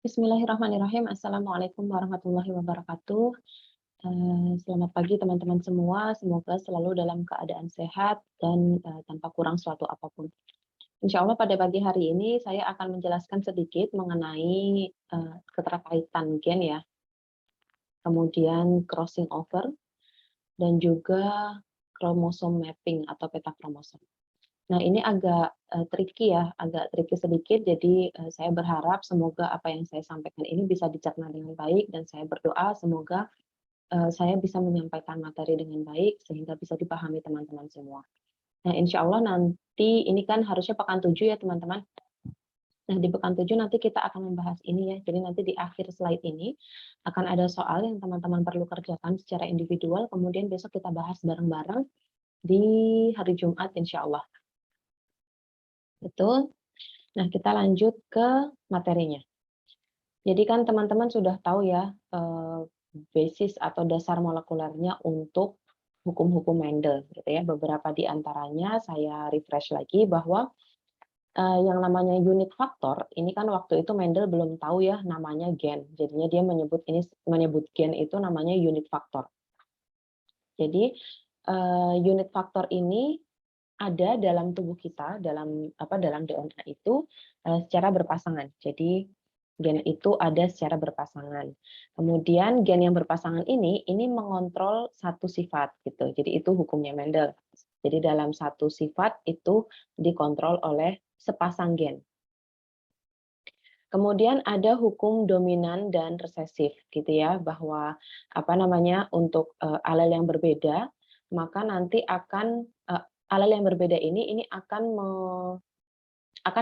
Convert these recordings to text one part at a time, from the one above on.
Bismillahirrahmanirrahim. Assalamualaikum warahmatullahi wabarakatuh. Selamat pagi teman-teman semua. Semoga selalu dalam keadaan sehat dan tanpa kurang suatu apapun. Insya Allah pada pagi hari ini saya akan menjelaskan sedikit mengenai keterkaitan gen ya, kemudian crossing over, dan juga kromosom mapping atau peta kromosom. Nah, ini agak tricky ya, agak tricky sedikit. Jadi saya berharap semoga apa yang saya sampaikan ini bisa dicerna dengan baik, dan saya berdoa semoga saya bisa menyampaikan materi dengan baik sehingga bisa dipahami teman-teman semua. Nah, insya Allah nanti ini kan harusnya pekan 7 ya teman-teman. Nah, di pekan 7 nanti kita akan membahas ini ya. Jadi nanti di akhir slide ini akan ada soal yang teman-teman perlu kerjakan secara individual, kemudian besok kita bahas bareng-bareng di hari Jumat insya Allah. Betul. Nah, kita lanjut ke materinya. Jadi kan teman-teman sudah tahu ya basis atau dasar molekulernya untuk hukum-hukum Mendel, gitu ya. Beberapa di antaranya saya refresh lagi bahwa yang namanya unit faktor ini kan waktu itu Mendel belum tahu ya namanya gen. Jadinya dia menyebut gen itu namanya unit faktor. Jadi unit faktor ini ada dalam tubuh kita, dalam DNA itu secara berpasangan. Jadi gen itu ada secara berpasangan. Kemudian gen yang berpasangan ini mengontrol satu sifat gitu. Jadi itu hukumnya Mendel. Jadi dalam satu sifat itu dikontrol oleh sepasang gen. Kemudian ada hukum dominan dan resesif gitu ya, bahwa untuk alel yang berbeda maka nanti akan alel yang berbeda ini akan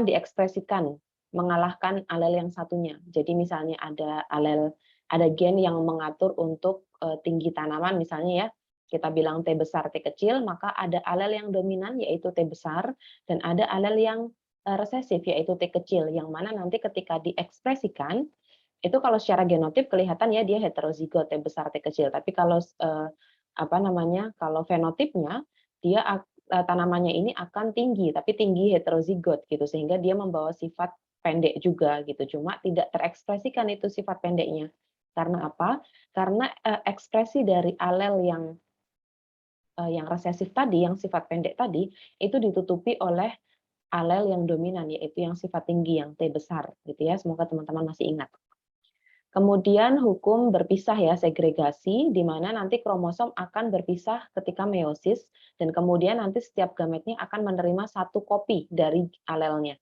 diekspresikan mengalahkan alel yang satunya. Jadi misalnya ada gen yang mengatur untuk tinggi tanaman misalnya ya, kita bilang T besar T kecil, maka ada alel yang dominan yaitu T besar, dan ada alel yang resesif yaitu T kecil, yang mana nanti ketika diekspresikan itu kalau secara genotip kelihatan ya dia heterozigot T besar T kecil, tapi kalau kalau fenotipnya dia tanamannya ini akan tinggi, tapi tinggi heterozigot gitu, sehingga dia membawa sifat pendek juga gitu. Cuma tidak terekspresikan itu sifat pendeknya. Karena apa? Karena ekspresi dari alel yang resesif tadi, yang sifat pendek tadi, itu ditutupi oleh alel yang dominan, yaitu yang sifat tinggi, yang T besar gitu ya. Semoga teman-teman masih ingat. Kemudian hukum berpisah ya, segregasi, di mana nanti kromosom akan berpisah ketika meiosis, dan kemudian nanti setiap gametnya akan menerima satu kopi dari alelnya.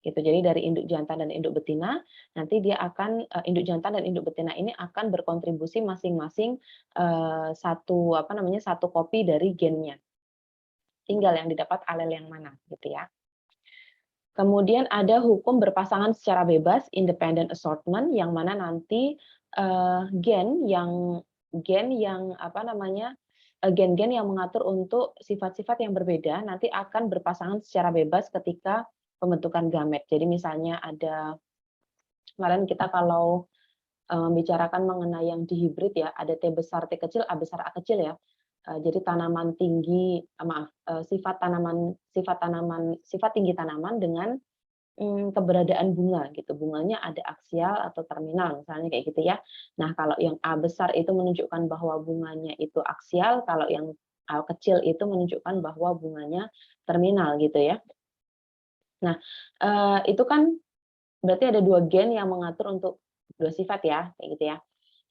Gitu. Jadi dari induk jantan dan induk betina, nanti dia akan induk jantan dan induk betina ini akan berkontribusi masing-masing satu kopi dari gennya. Tinggal yang didapat alel yang mana gitu ya. Kemudian ada hukum berpasangan secara bebas, independent assortment, yang mana nanti gen-gen yang mengatur untuk sifat-sifat yang berbeda nanti akan berpasangan secara bebas ketika pembentukan gamet. Jadi misalnya kemarin kita kalau membicarakan mengenai yang dihibrid ya, ada T besar T kecil, A besar A kecil ya. Jadi sifat tinggi tanaman dengan keberadaan bunga gitu. Bunganya ada aksial atau terminal misalnya kayak gitu ya. Nah, kalau yang A besar itu menunjukkan bahwa bunganya itu aksial, kalau yang A kecil itu menunjukkan bahwa bunganya terminal gitu ya. Nah, itu kan berarti ada dua gen yang mengatur untuk dua sifat ya, kayak gitu ya.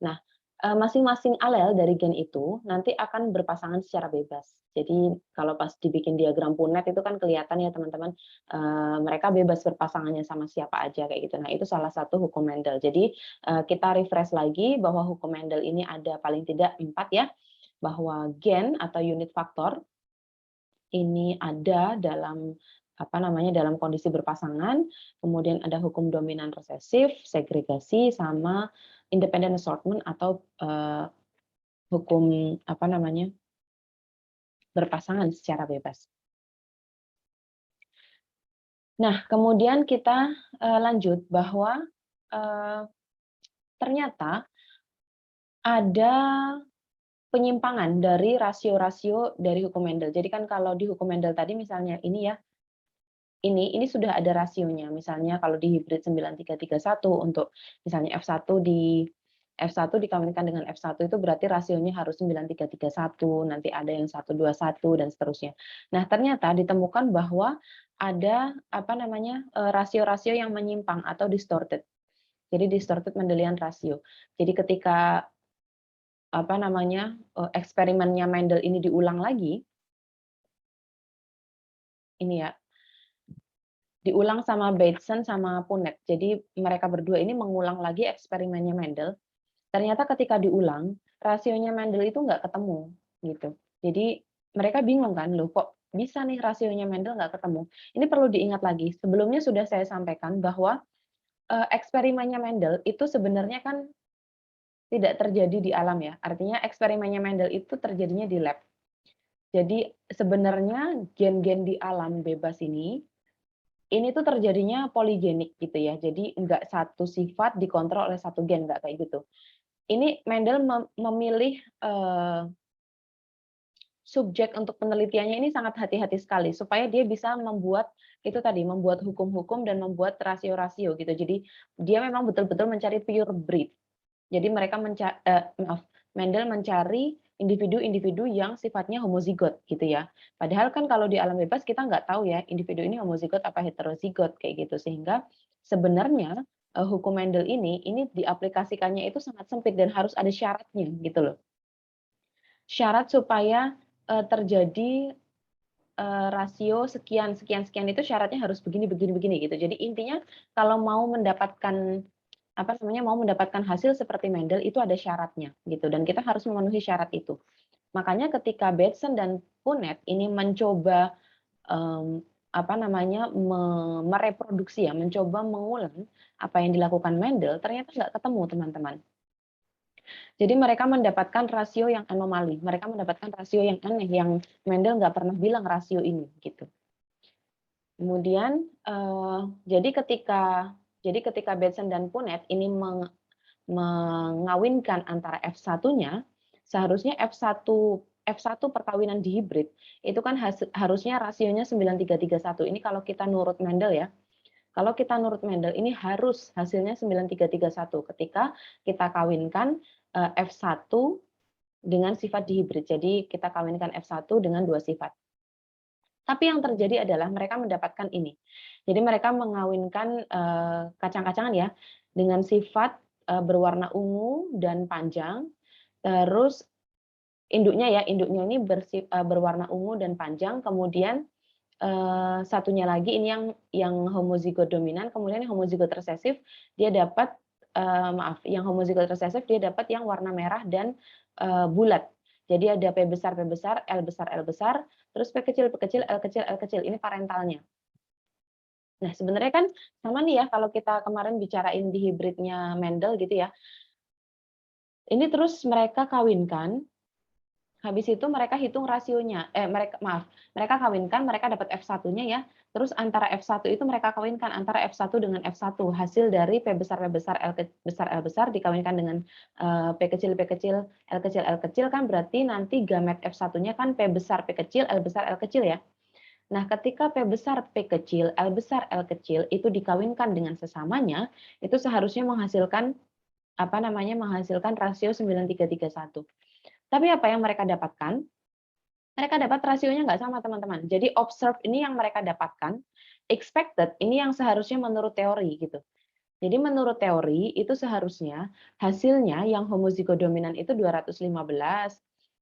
Nah, masing-masing alel dari gen itu nanti akan berpasangan secara bebas. Jadi kalau pas dibikin diagram Punnett itu kan kelihatan ya teman-teman, mereka bebas berpasangannya sama siapa aja kayak gitu. Nah, itu salah satu hukum Mendel. Jadi kita refresh lagi bahwa hukum Mendel ini ada paling tidak 4 ya, bahwa gen atau unit faktor ini ada dalam kondisi berpasangan, kemudian ada hukum dominan resesif, segregasi, sama independent assortment atau hukum berpasangan secara bebas. Nah, kemudian kita lanjut bahwa ternyata ada penyimpangan dari rasio-rasio dari hukum Mendel. Jadi kan kalau di hukum Mendel tadi misalnya ini ya, ini sudah ada rasionya. Misalnya kalau di hibrid 9331 untuk misalnya F1 dikawinkan dengan F1 itu berarti rasionya harus 9331, nanti ada yang 121 dan seterusnya. Nah, ternyata ditemukan bahwa ada rasio-rasio yang menyimpang atau distorted. Jadi distorted Mendelian ratio. Jadi ketika eksperimennya Mendel ini diulang lagi, ini ya, diulang sama Bateson sama Punnett. Jadi mereka berdua ini mengulang lagi eksperimennya Mendel. Ternyata ketika diulang, rasionya Mendel itu nggak ketemu, gitu. Jadi mereka bingung kan, loh kok bisa nih rasionya Mendel nggak ketemu. Ini perlu diingat lagi, sebelumnya sudah saya sampaikan bahwa eksperimennya Mendel itu sebenarnya kan tidak terjadi di alam ya. Artinya eksperimennya Mendel itu terjadinya di lab. Jadi sebenarnya gen-gen di alam bebas ini tuh terjadinya poligenik gitu ya. Jadi nggak satu sifat dikontrol oleh satu gen, nggak kayak gitu. Ini Mendel memilih subjek untuk penelitiannya ini sangat hati-hati sekali supaya dia bisa membuat membuat hukum-hukum dan membuat rasio-rasio gitu. Jadi dia memang betul-betul mencari pure breed. Jadi Mendel mencari individu-individu yang sifatnya homozigot gitu ya. Padahal kan kalau di alam bebas kita nggak tahu ya individu ini homozigot apa heterozigot kayak gitu, sehingga sebenarnya hukum Mendel ini diaplikasikannya itu sangat sempit dan harus ada syaratnya gitu loh. Syarat supaya terjadi rasio sekian sekian sekian itu syaratnya harus begini begini begini gitu. Jadi intinya kalau mau mendapatkan mau mendapatkan hasil seperti Mendel itu ada syaratnya gitu, dan kita harus memenuhi syarat itu. Makanya ketika Bateson dan Punnett ini mencoba mereproduksi ya, mencoba mengulang apa yang dilakukan Mendel, ternyata nggak ketemu teman-teman. Jadi mereka mendapatkan rasio yang anomali, mereka mendapatkan rasio yang aneh, yang Mendel nggak pernah bilang rasio ini gitu. Kemudian jadi ketika Bateson dan Punnett ini mengawinkan antara F1-nya, seharusnya F1 perkawinan di hibrid itu kan harusnya rasionya 9331. Ini kalau kita nurut Mendel ya. Kalau kita nurut Mendel ini harus hasilnya 9331 ketika kita kawinkan F1 dengan sifat di hibrid. Jadi kita kawinkan F1 dengan dua sifat. Tapi yang terjadi adalah mereka mendapatkan ini. Jadi mereka mengawinkan kacang-kacangan ya dengan sifat berwarna ungu dan panjang. Terus induknya ini berwarna ungu dan panjang. Kemudian satunya lagi ini yang homozigot dominan. Kemudian yang homozigot resesif dia dapat yang homozigot resesif dia dapat yang warna merah dan bulat. Jadi ada P besar, L besar, L besar, terus P kecil, P kecil, L kecil, L kecil. Ini parentalnya. Nah, sebenarnya kan sama nih ya kalau kita kemarin bicarain di hibridnya Mendel gitu ya. Ini terus mereka kawinkan, habis itu mereka hitung rasionya. Mereka kawinkan, mereka dapat F1-nya ya. Terus antara F1 itu mereka kawinkan antara F1 dengan F1. Hasil dari P besar, P besar, L besar dikawinkan dengan P kecil, P kecil, L kecil kan berarti nanti gamet F1-nya kan P besar, P kecil, L besar, L kecil ya. Nah, ketika P besar, P kecil, L besar, L kecil itu dikawinkan dengan sesamanya, itu seharusnya menghasilkan menghasilkan rasio 9331. Tapi apa yang mereka dapatkan? Mereka dapat rasionya nggak sama, teman-teman. Jadi observed ini yang mereka dapatkan, expected ini yang seharusnya menurut teori gitu. Jadi menurut teori itu seharusnya hasilnya yang homozigot dominan itu 215,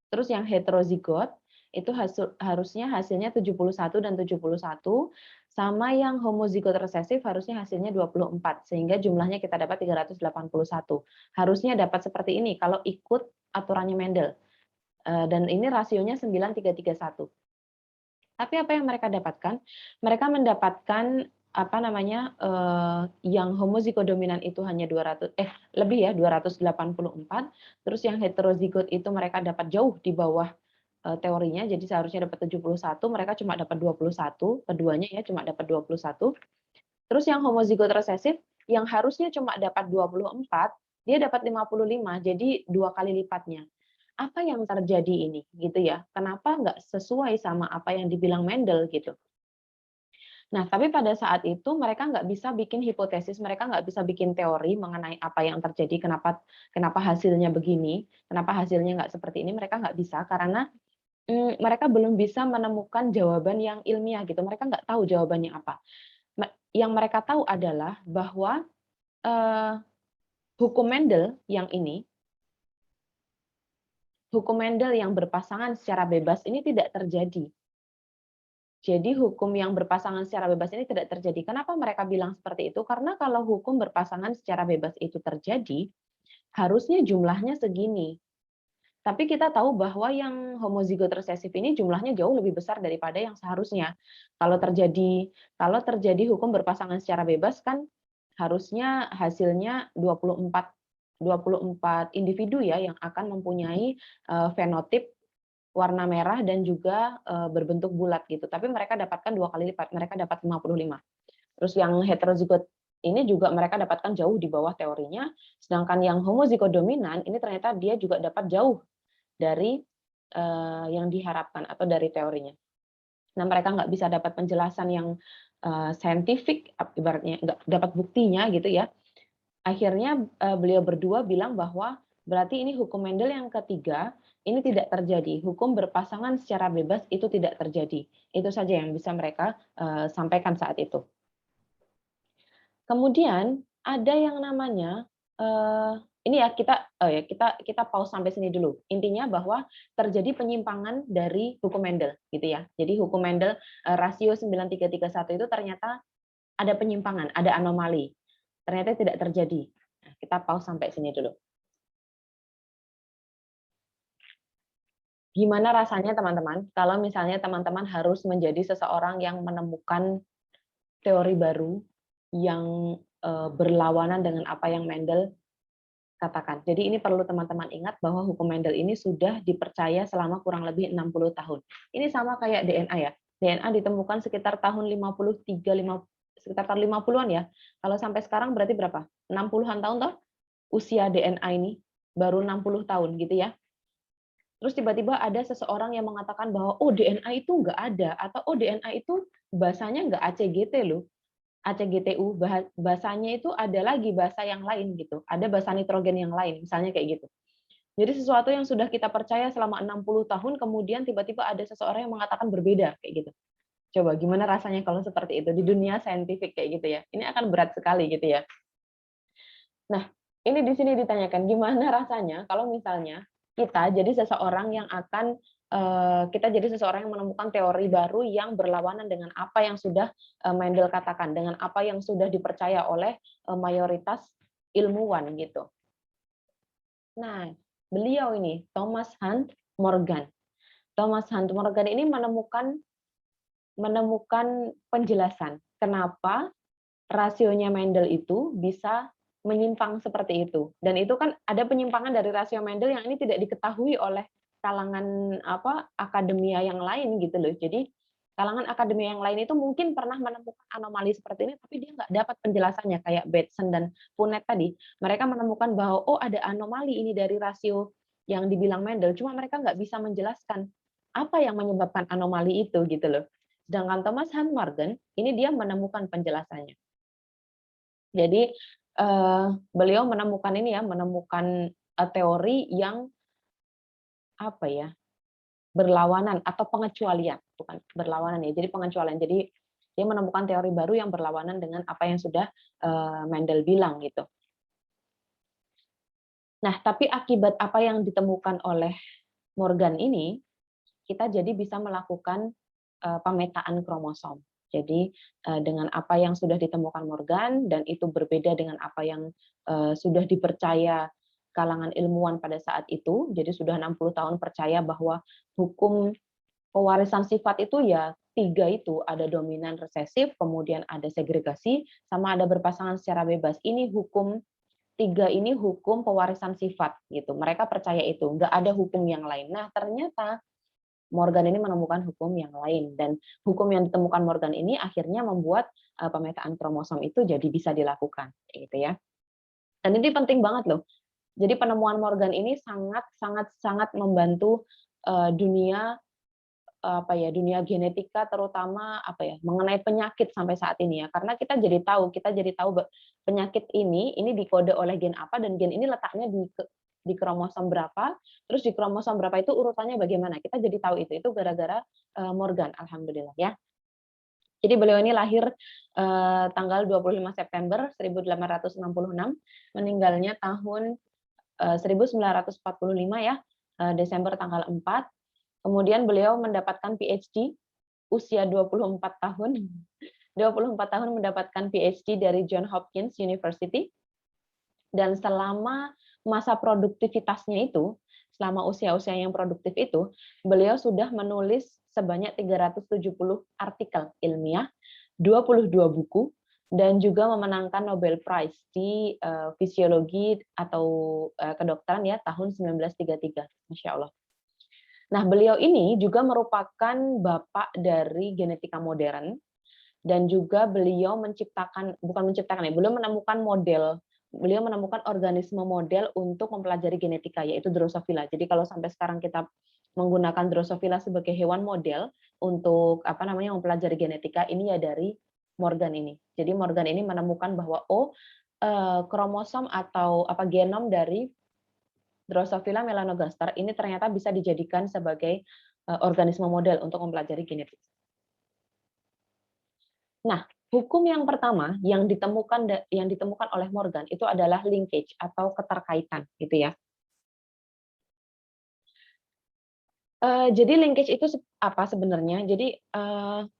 terus yang heterozigot itu harusnya hasilnya 71 dan 71, sama yang homozigot resesif harusnya hasilnya 24, sehingga jumlahnya kita dapat 381. Harusnya dapat seperti ini kalau ikut aturannya Mendel. Dan ini rasionya 9331. Tapi apa yang mereka dapatkan? Mereka mendapatkan yang homozigot dominan itu hanya 284, terus yang heterozigot itu mereka dapat jauh di bawah teorinya, jadi seharusnya dapat 71, mereka cuma dapat 21, keduanya ya cuma dapat 21. Terus yang homozigot resesif yang harusnya cuma dapat 24, dia dapat 55, jadi 2 kali lipatnya. Apa yang terjadi ini gitu ya? Kenapa nggak sesuai sama apa yang dibilang Mendel gitu? Nah, tapi pada saat itu mereka nggak bisa bikin hipotesis, mereka nggak bisa bikin teori mengenai apa yang terjadi, kenapa kenapa hasilnya begini, kenapa hasilnya nggak seperti ini, mereka nggak bisa karena mereka belum bisa menemukan jawaban yang ilmiah gitu. Mereka nggak tahu jawabannya apa. Yang mereka tahu adalah bahwa hukum Mendel hukum Mendel yang berpasangan secara bebas ini tidak terjadi. Jadi hukum yang berpasangan secara bebas ini tidak terjadi. Kenapa mereka bilang seperti itu? Karena kalau hukum berpasangan secara bebas itu terjadi, harusnya jumlahnya segini. Tapi kita tahu bahwa yang homozigot resesif ini jumlahnya jauh lebih besar daripada yang seharusnya. Kalau terjadi hukum berpasangan secara bebas kan harusnya hasilnya 24 individu ya yang akan mempunyai fenotip warna merah dan juga berbentuk bulat gitu. Tapi mereka dapatkan 2 kali lipat, mereka dapat 55. Terus yang heterozigot ini juga mereka dapatkan jauh di bawah teorinya, sedangkan yang homozigot dominan ini ternyata dia juga dapat jauh dari yang diharapkan atau dari teorinya. Nah, mereka nggak bisa dapat penjelasan yang saintifik, ibaratnya nggak dapat buktinya gitu ya. Akhirnya beliau berdua bilang bahwa berarti ini hukum Mendel yang ketiga ini tidak terjadi. Hukum berpasangan secara bebas itu tidak terjadi. Itu saja yang bisa mereka sampaikan saat itu. Kemudian ada yang namanya ini ya kita pause sampai sini dulu. Intinya bahwa terjadi penyimpangan dari hukum Mendel gitu ya. Jadi hukum Mendel rasio 9331 itu ternyata ada penyimpangan, ada anomali. Ternyata tidak terjadi. Nah, kita pause sampai sini dulu. Gimana rasanya teman-teman kalau misalnya teman-teman harus menjadi seseorang yang menemukan teori baru yang berlawanan dengan apa yang Mendel katakan. Jadi ini perlu teman-teman ingat bahwa hukum Mendel ini sudah dipercaya selama kurang lebih 60 tahun. Ini sama kayak DNA ya. DNA ditemukan sekitar tahun sekitar tahun 50-an ya. Kalau sampai sekarang berarti berapa? 60-an tahun toh? Usia DNA ini baru 60 tahun gitu ya. Terus tiba-tiba ada seseorang yang mengatakan bahwa oh DNA itu nggak ada atau oh DNA itu bahasanya nggak ACGT loh. ACGTU bahasanya itu ada lagi bahasa yang lain gitu. Ada bahasa nitrogen yang lain misalnya kayak gitu. Jadi sesuatu yang sudah kita percaya selama 60 tahun kemudian tiba-tiba ada seseorang yang mengatakan berbeda kayak gitu. Coba gimana rasanya kalau seperti itu di dunia saintifik kayak gitu ya. Ini akan berat sekali gitu ya. Nah, ini di sini ditanyakan gimana rasanya kalau misalnya kita jadi seseorang yang akan kita jadi seseorang yang menemukan teori baru yang berlawanan dengan apa yang sudah Mendel katakan, dengan apa yang sudah dipercaya oleh mayoritas ilmuwan gitu. Nah, beliau ini Thomas Hunt Morgan. Thomas Hunt Morgan ini menemukan penjelasan kenapa rasionya Mendel itu bisa menyimpang seperti itu. Dan itu kan ada penyimpangan dari rasio Mendel yang ini tidak diketahui oleh kalangan akademia yang lain gitu loh. Jadi kalangan akademia yang lain itu mungkin pernah menemukan anomali seperti ini, tapi dia nggak dapat penjelasannya kayak Bateson dan Punnett tadi. Mereka menemukan bahwa oh ada anomali ini dari rasio yang dibilang Mendel, cuma mereka nggak bisa menjelaskan apa yang menyebabkan anomali itu gitu loh. Sedangkan Thomas Hunt Morgan ini dia menemukan penjelasannya. Jadi beliau menemukan teori yang berlawanan atau pengecualian, bukan berlawanan ya. Jadi pengecualian. Jadi dia menemukan teori baru yang berlawanan dengan apa yang sudah Mendel bilang gitu. Nah, tapi akibat apa yang ditemukan oleh Morgan ini, kita jadi bisa melakukan pemetaan kromosom. Jadi dengan apa yang sudah ditemukan Morgan dan itu berbeda dengan apa yang sudah dipercaya kalangan ilmuwan pada saat itu, jadi sudah 60 tahun percaya bahwa hukum pewarisan sifat itu ya 3 itu, ada dominan resesif, kemudian ada segregasi, sama ada berpasangan secara bebas. Ini hukum 3 ini hukum pewarisan sifat gitu. Mereka percaya itu, nggak ada hukum yang lain. Nah, ternyata Morgan ini menemukan hukum yang lain dan hukum yang ditemukan Morgan ini akhirnya membuat pemetaan kromosom itu jadi bisa dilakukan gitu ya. Dan ini penting banget loh. Jadi penemuan Morgan ini sangat membantu dunia apa ya, dunia genetika terutama apa ya, mengenai penyakit sampai saat ini ya. Karena kita jadi tahu penyakit ini dikode oleh gen apa dan gen ini letaknya di kromosom berapa, terus di kromosom berapa itu urutannya bagaimana. Kita jadi tahu itu gara-gara Morgan, alhamdulillah ya. Jadi beliau ini lahir tanggal 25 September 1866, meninggalnya tahun 1945 ya, Desember tanggal 4. Kemudian beliau mendapatkan PhD usia 24 tahun. 24 tahun mendapatkan PhD dari Johns Hopkins University. Dan selama masa produktivitasnya itu, selama usia-usia yang produktif itu, beliau sudah menulis sebanyak 370 artikel ilmiah, 22 buku, dan juga memenangkan Nobel Prize di fisiologi atau kedokteran ya tahun 1933. Masya Allah. Nah, beliau ini juga merupakan bapak dari genetika modern, dan juga beliau beliau menemukan organisme model untuk mempelajari genetika, yaitu Drosophila. Jadi kalau sampai sekarang kita menggunakan Drosophila sebagai hewan model untuk mempelajari genetika, ini ya dari Morgan ini. Jadi Morgan ini menemukan bahwa kromosom atau genom dari Drosophila melanogaster ini ternyata bisa dijadikan sebagai organisme model untuk mempelajari genetik. Nah, hukum yang pertama yang ditemukan oleh Morgan itu adalah linkage atau keterkaitan, gitu ya. Jadi linkage itu apa sebenarnya? Jadi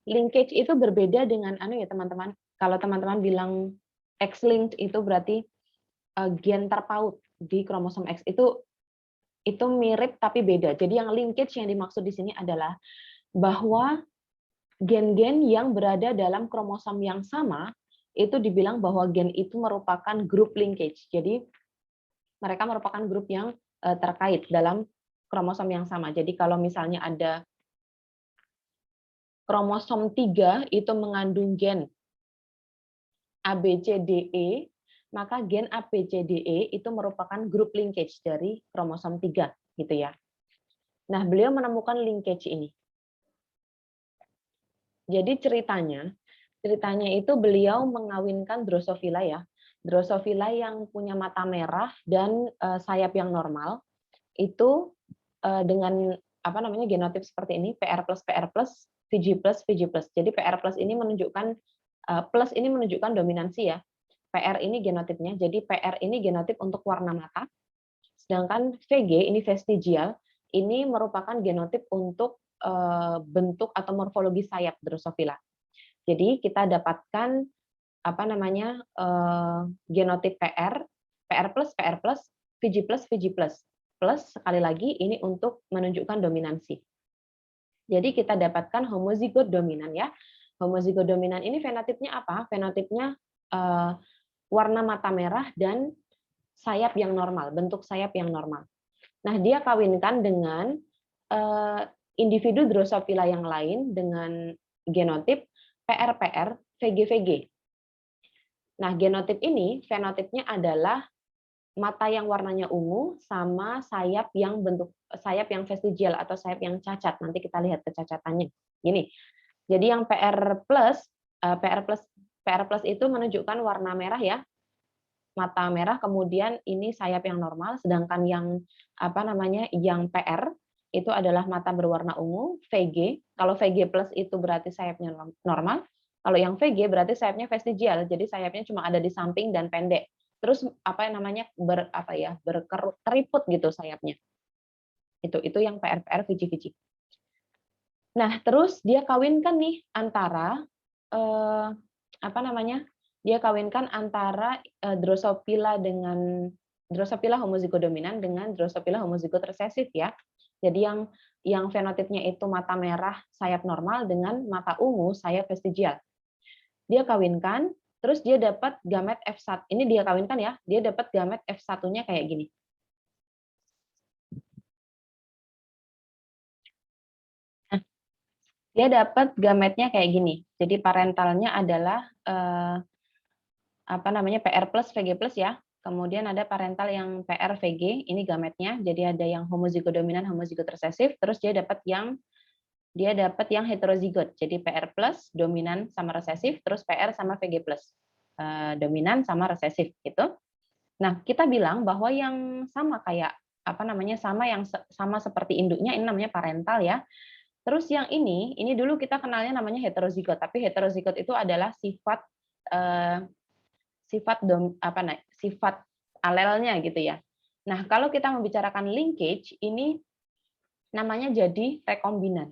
linkage itu berbeda dengan ya teman-teman. Kalau teman-teman bilang X-linked itu berarti gen terpaut di kromosom X itu mirip tapi beda. Jadi yang linkage yang dimaksud di sini adalah bahwa gen-gen yang berada dalam kromosom yang sama itu dibilang bahwa gen itu merupakan grup linkage. Jadi mereka merupakan grup yang terkait dalam kromosom yang sama. Jadi kalau misalnya ada kromosom 3 itu mengandung gen ABCDE, maka gen ABCDE itu merupakan grup linkage dari kromosom 3, gitu ya. Nah, beliau menemukan linkage ini. Jadi ceritanya itu beliau mengawinkan Drosophila ya. Drosophila yang punya mata merah dan sayap yang normal itu dengan genotip seperti ini, PR+, VG+, VG+. Jadi PR+ ini menunjukkan plus ini menunjukkan dominansi ya. PR ini genotipnya. Jadi PR ini genotip untuk warna mata. Sedangkan VG ini vestigial, ini merupakan genotip untuk bentuk atau morfologi sayap Drosophila. Jadi kita dapatkan genotip PR+, VG+, VG+. Plus sekali lagi ini untuk menunjukkan dominansi. Jadi kita dapatkan homozigot dominan ya. Homozigot dominan ini fenotipnya apa? Fenotipnya warna mata merah dan sayap yang normal, bentuk sayap yang normal. Nah, dia kawinkan dengan individu Drosophila yang lain dengan genotip PR-PR, VG-VG. Nah, genotip ini fenotipnya adalah mata yang warnanya ungu sama sayap yang vestigial atau sayap yang cacat. Nanti kita lihat kecacatannya. Gini. Jadi yang PR+ itu menunjukkan warna merah ya. Mata merah, kemudian ini sayap yang normal, sedangkan yang yang PR itu adalah mata berwarna ungu, VG. Kalau VG+ itu berarti sayapnya normal. Kalau yang VG berarti sayapnya vestigial. Jadi sayapnya cuma ada di samping dan pendek. Terus berkeriput gitu sayapnya. Itu yang PR VG. Nah, terus dia kawinkan nih antara dia kawinkan antara Drosophila homozigot dominan dengan Drosophila homozigot resesif ya. Jadi yang fenotipnya itu mata merah sayap normal dengan mata ungu sayap vestigial. Dia kawinkan, terus dia dapat gamet F1. Ini dia kawinkan ya, dia dapat gamet F1-nya kayak gini. Nah, dia dapat gametnya kayak gini. Jadi parentalnya adalah PR+, VG+ ya. Kemudian ada parental yang PR, VG, ini gametnya. Jadi ada yang homozigot dominan, homozigot resesif. Terus dia dapat yang dia dapat yang heterozigot. Jadi PR plus dominan sama resesif, terus PR sama VG plus dominan sama resesif gitu. Nah, kita bilang bahwa yang sama kayak apa namanya sama seperti induknya ini namanya parental ya. Terus yang ini dulu kita kenalnya namanya heterozigot, tapi heterozigot itu adalah sifat sifat alelnya gitu ya. Nah, kalau kita membicarakan linkage ini namanya jadi rekombinan.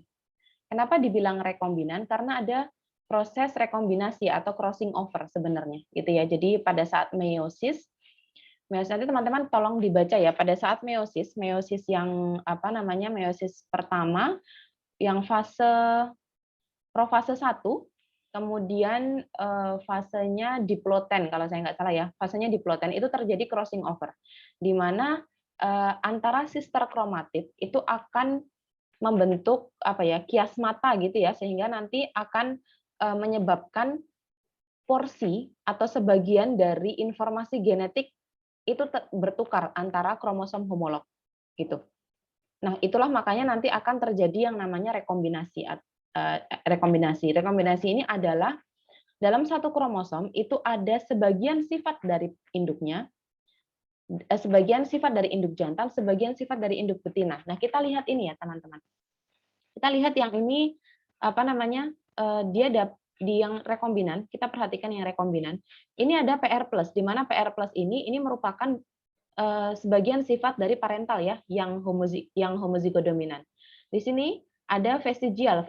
Kenapa dibilang rekombinan? Karena ada proses rekombinasi atau crossing over sebenarnya gitu ya. Jadi pada saat meiosis nanti teman-teman tolong dibaca ya, pada saat meiosis yang meiosis pertama yang profase 1, kemudian fasenya diploten kalau saya nggak salah ya, fasenya diploten itu terjadi crossing over, di mana antara sister kromatid itu akan membentuk kiasmata gitu ya, sehingga nanti akan menyebabkan porsi atau sebagian dari informasi genetik itu bertukar antara kromosom homolog gitu. Nah, itulah makanya nanti akan terjadi yang namanya rekombinasi. Rekombinasi ini adalah dalam satu kromosom itu ada sebagian sifat dari induknya, sebagian sifat dari induk jantan, sebagian sifat dari induk betina. Nah, kita lihat ini ya, teman-teman. Kita lihat yang ini di yang rekombinan, kita perhatikan yang rekombinan. Ini ada PR plus, di mana PR plus ini merupakan sebagian sifat dari parental ya, yang homozigot dominan. Di sini ada vestigial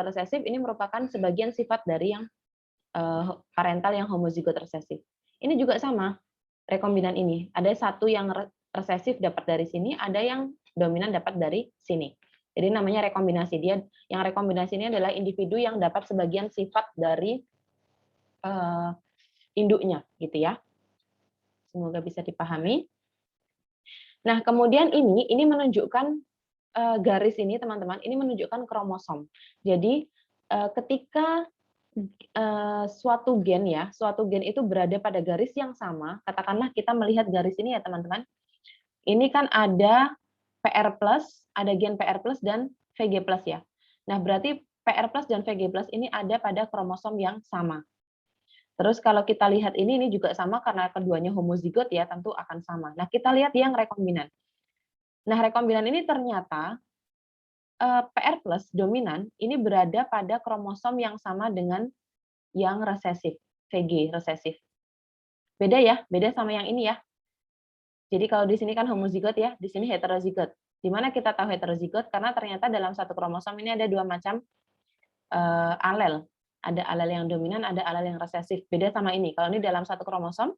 resesif ini merupakan sebagian sifat dari yang parental yang homozigot resesif. Ini juga sama rekombinan ini. Ada satu yang resesif dapat dari sini, ada yang dominan dapat dari sini. Jadi namanya rekombinasi. Yang rekombinasi ini adalah individu yang dapat sebagian sifat dari induknya, gitu ya. Semoga bisa dipahami. Nah, kemudian ini menunjukkan garis ini, teman-teman. Ini menunjukkan kromosom. Jadi ketika suatu gen itu berada pada garis yang sama, katakanlah kita melihat garis ini ya, teman-teman. Ini kan ada PR plus, ada gen PR plus dan VG plus ya. Nah, berarti PR plus dan VG plus ini ada pada kromosom yang sama. Terus kalau kita lihat ini juga sama karena keduanya homozigot ya, tentu akan sama. Nah, kita lihat yang rekombinan. Nah, rekombinan ini ternyata PR plus dominan ini berada pada kromosom yang sama dengan yang resesif, VG resesif. Beda ya, beda sama yang ini ya. Jadi kalau di sini kan homozigot ya, di sini heterozigot. Di mana kita tahu heterozigot? Karena ternyata dalam satu kromosom ini ada dua macam alel. Ada alel yang dominan, ada alel yang resesif. Beda sama ini. Kalau ini dalam satu kromosom,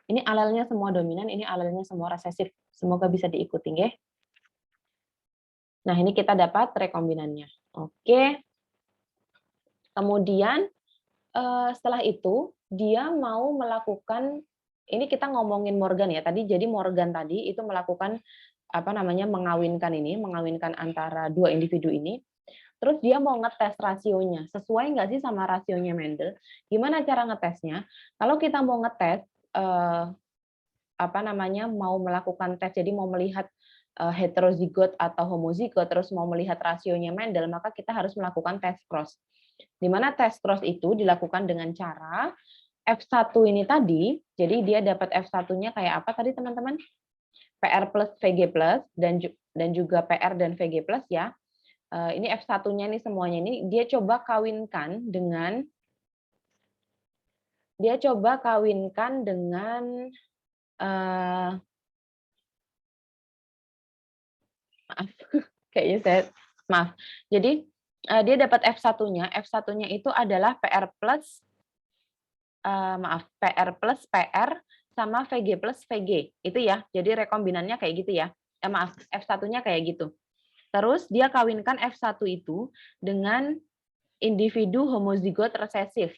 ini alelnya semua dominan, ini alelnya semua resesif. Semoga bisa diikuti, ya. Nah, ini kita dapat rekombinannya. Oke. Kemudian setelah itu dia mau melakukan, ini kita ngomongin Morgan ya tadi. Jadi Morgan tadi itu melakukan mengawinkan antara dua individu ini. Terus dia mau ngetes rasionya, sesuai nggak sih sama rasionya Mendel? Gimana cara ngetesnya? Kalau kita mau ngetes mau melakukan tes, jadi mau melihat heterozigot atau homozigot, terus mau melihat rasionya Mendel, maka kita harus melakukan tes cross. Di mana tes cross itu dilakukan dengan cara F1 ini tadi, jadi dia dapat F1-nya kayak apa tadi teman-teman? PR plus VG plus dan juga PR dan VG plus ya. Ini F1-nya nih semuanya ini dia coba kawinkan dengan maaf, kayaknya saya maaf. Jadi dia dapat F1-nya. F1-nya itu adalah PR plus PR sama VG plus VG. Itu ya. Jadi rekombinannya kayak gitu ya. F1-nya kayak gitu. Terus dia kawinkan F1 itu dengan individu homozigot resesif.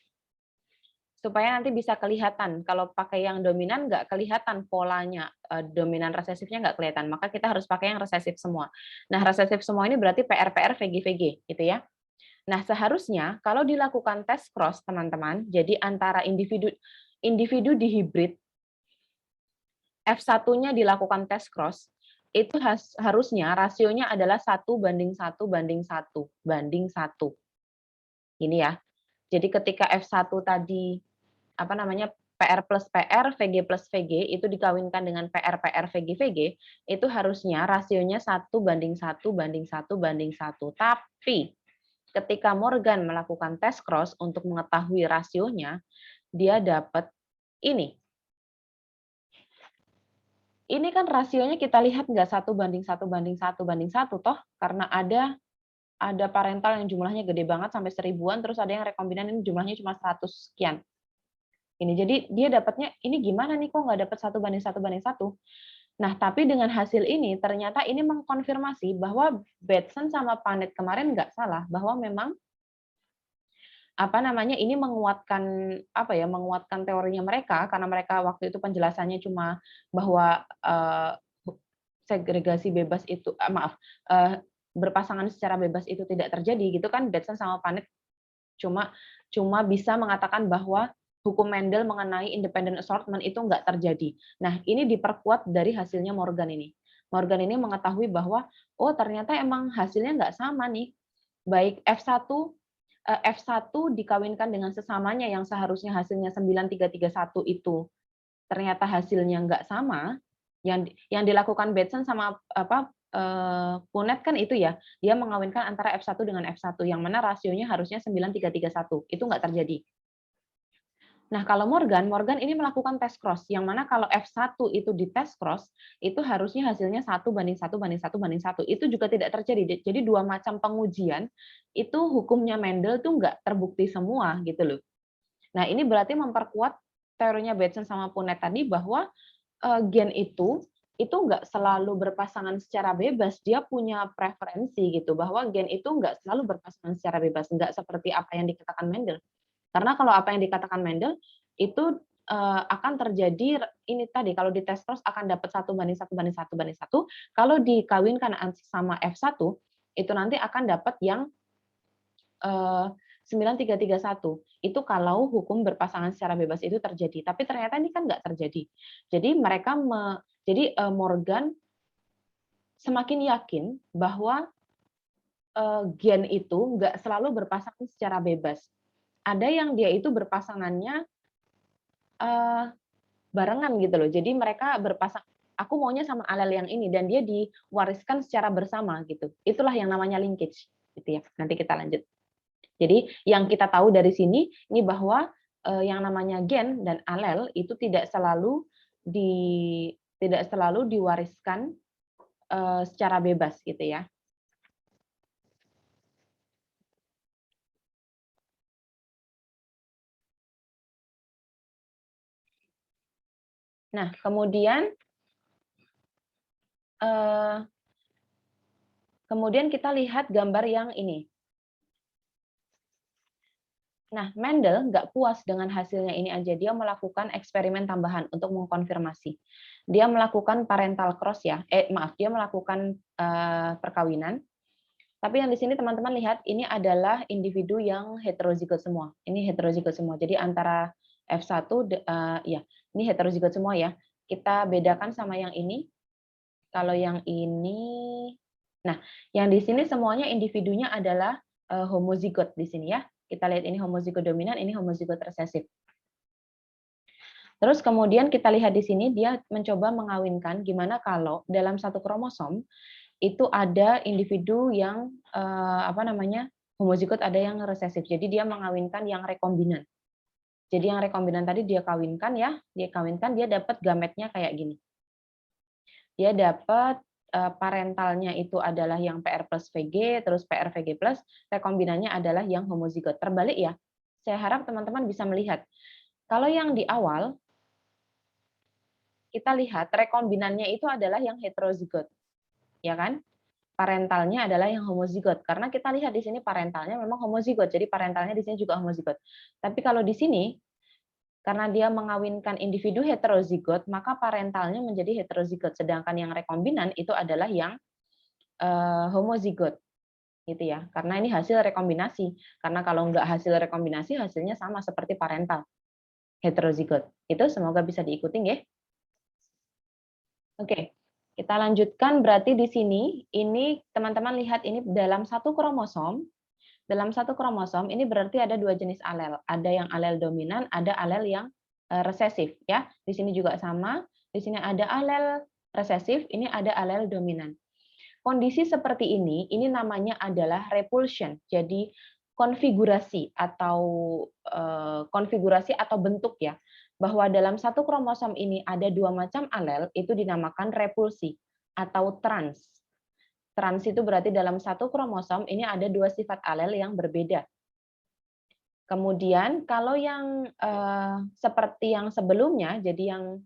Supaya nanti bisa kelihatan. Kalau pakai yang dominan nggak kelihatan polanya. Dominan resesifnya nggak kelihatan. Maka kita harus pakai yang resesif semua. Nah, resesif semua ini berarti PR, VG, VG. Gitu ya. Nah, seharusnya kalau dilakukan tes cross, teman-teman, jadi antara individu dihibrid, F1-nya dilakukan tes cross, itu harusnya rasionya adalah 1:1:1:1. Ini ya. Jadi ketika F1 tadi apa namanya PR plus PR, VG plus VG itu dikawinkan dengan PR PR VG VG, itu harusnya rasionya 1:1:1:1. Tapi ketika Morgan melakukan tes cross untuk mengetahui rasionya, dia dapat ini. Ini kan rasionya kita lihat nggak 1:1:1:1 toh, karena ada parental yang jumlahnya gede banget sampai 1000-an, terus ada yang rekombinan ini jumlahnya cuma 100 sekian. Ini jadi dia dapatnya ini gimana nih kok nggak dapat 1:1:1. Nah, tapi dengan hasil ini ternyata ini mengkonfirmasi bahwa Bateson sama Punnett kemarin nggak salah, bahwa memang apa namanya ini menguatkan apa ya menguatkan teorinya mereka karena mereka waktu itu penjelasannya cuma bahwa segregasi bebas itu berpasangan secara bebas itu tidak terjadi gitu kan. Bateson sama Punnett cuma bisa mengatakan bahwa hukum Mendel mengenai independent assortment itu nggak terjadi. Nah, ini diperkuat dari hasilnya Morgan ini. Morgan ini mengetahui bahwa oh ternyata emang hasilnya nggak sama nih. Baik F1 dikawinkan dengan sesamanya yang seharusnya hasilnya 9331 itu ternyata hasilnya nggak sama. Yang dilakukan Bateson sama Punnett kan itu ya, dia mengawinkan antara F1 dengan F1 yang mana rasionya harusnya 9331. Itu nggak terjadi. Nah, kalau Morgan ini melakukan tes cross, yang mana kalau F1 itu di tes cross, itu harusnya hasilnya 1:1:1:1. Itu juga tidak terjadi. Jadi dua macam pengujian, itu hukumnya Mendel tuh nggak terbukti semua gitu loh. Nah, ini berarti memperkuat teorinya Bateson sama Punnett tadi bahwa gen itu nggak selalu berpasangan secara bebas, dia punya preferensi gitu, bahwa gen itu nggak selalu berpasangan secara bebas, nggak seperti apa yang dikatakan Mendel. Karena kalau apa yang dikatakan Mendel itu akan terjadi ini tadi kalau di tes cross akan dapat 1:1:1:1. Kalau dikawinkan sama F1 itu nanti akan dapat yang 9331. Itu kalau hukum berpasangan secara bebas itu terjadi. Tapi ternyata ini kan nggak terjadi. Jadi Morgan semakin yakin bahwa gen itu nggak selalu berpasangan secara bebas. Ada yang dia itu berpasangannya barengan gitu loh. Jadi mereka berpasang, aku maunya sama alel yang ini dan dia diwariskan secara bersama gitu. Itulah yang namanya linkage gitu ya. Nanti kita lanjut. Jadi yang kita tahu dari sini ini bahwa yang namanya gen dan alel itu tidak selalu diwariskan secara bebas gitu ya. Nah, kemudian kita lihat gambar yang ini. Nah, Mendel nggak puas dengan hasilnya ini aja, dia melakukan eksperimen tambahan untuk mengkonfirmasi. Dia melakukan parental cross ya, dia melakukan perkawinan. Tapi yang di sini teman-teman lihat, ini adalah individu yang heterozigot semua. Ini heterozigot semua. Jadi antara F1, ya, ini heterozigot semua ya. Kita bedakan sama yang ini. Kalau yang ini, nah, yang di sini semuanya individunya adalah homozigot di sini ya. Kita lihat ini homozigot dominan, ini homozigot resesif. Terus kemudian kita lihat di sini dia mencoba mengawinkan gimana kalau dalam satu kromosom itu ada individu yang homozigot, ada yang resesif. Jadi dia mengawinkan yang rekombinan. Jadi yang rekombinan tadi dia kawinkan, dia dapat gametnya kayak gini. Dia dapat parentalnya itu adalah yang PR plus VG, terus PR VG plus, rekombinannya adalah yang homozigot. Terbalik ya. Saya harap teman-teman bisa melihat. Kalau yang di awal, kita lihat rekombinannya itu adalah yang heterozigot. Ya kan? Parentalnya adalah yang homozigot. Karena kita lihat di sini parentalnya memang homozigot. Jadi parentalnya di sini juga homozigot. Tapi kalau di sini, karena dia mengawinkan individu heterozigot, maka parentalnya menjadi heterozigot. Sedangkan yang rekombinan itu adalah yang homozigot. Gitu ya. Karena ini hasil rekombinasi. Karena kalau nggak hasil rekombinasi, hasilnya sama seperti parental. Heterozigot. Itu semoga bisa diikuti ya. Oke. Kita lanjutkan berarti di sini, ini teman-teman lihat ini dalam satu kromosom. Dalam satu kromosom ini berarti ada dua jenis alel. Ada yang alel dominan, ada alel yang resesif ya. Di sini juga sama. Di sini ada alel resesif, ini ada alel dominan. Kondisi seperti ini namanya adalah repulsion. Jadi konfigurasi atau bentuk ya, bahwa dalam satu kromosom ini ada dua macam alel, itu dinamakan repulsi atau trans. Trans itu berarti dalam satu kromosom ini ada dua sifat alel yang berbeda. Kemudian kalau yang seperti yang sebelumnya, jadi yang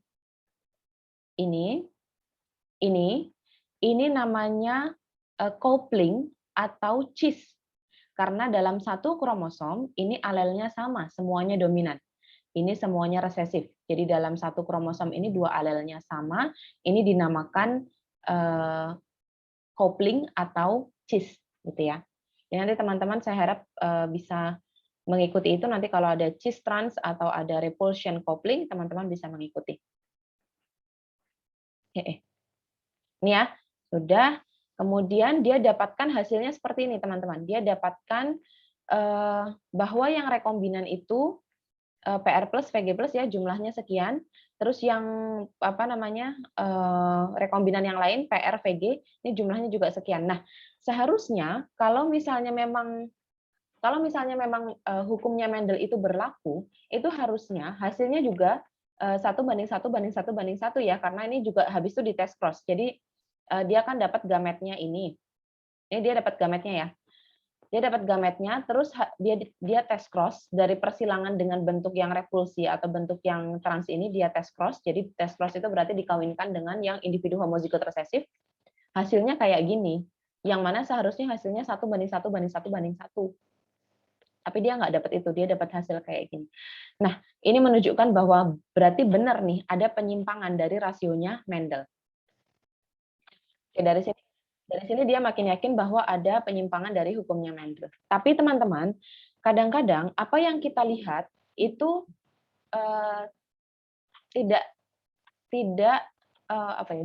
ini namanya coupling atau cis. Karena dalam satu kromosom ini alelnya sama, semuanya dominan. Ini semuanya resesif. Jadi dalam satu kromosom ini dua alelnya sama, ini dinamakan coupling atau cis gitu ya. Jadi nanti teman-teman saya harap bisa mengikuti itu, nanti kalau ada cis trans atau ada repulsion coupling, teman-teman bisa mengikuti. Ini ya, sudah. Kemudian dia dapatkan hasilnya seperti ini, teman-teman. Dia dapatkan bahwa yang rekombinan itu PR plus, VG plus ya, jumlahnya sekian. Terus yang rekombinan yang lain PR, VG, ini jumlahnya juga sekian. Nah, seharusnya kalau misalnya memang hukumnya Mendel itu berlaku, itu harusnya hasilnya juga 1:1:1:1 ya, karena ini juga habis itu di tes cross. Jadi dia kan dapat gametnya ini. Ini dia dapat gametnya ya. Dia dapat gametnya, terus dia tes cross dari persilangan dengan bentuk yang repulsi atau bentuk yang trans ini, dia tes cross. Jadi tes cross itu berarti dikawinkan dengan yang individu homozigot resesif. Hasilnya kayak gini. Yang mana seharusnya hasilnya 1:1:1:1. Tapi dia nggak dapat itu, dia dapat hasil kayak gini. Nah, ini menunjukkan bahwa berarti benar nih ada penyimpangan dari rasionya Mendel. Oke, dari sini dia makin yakin bahwa ada penyimpangan dari hukumnya Mendel. Tapi teman-teman, kadang-kadang apa yang kita lihat itu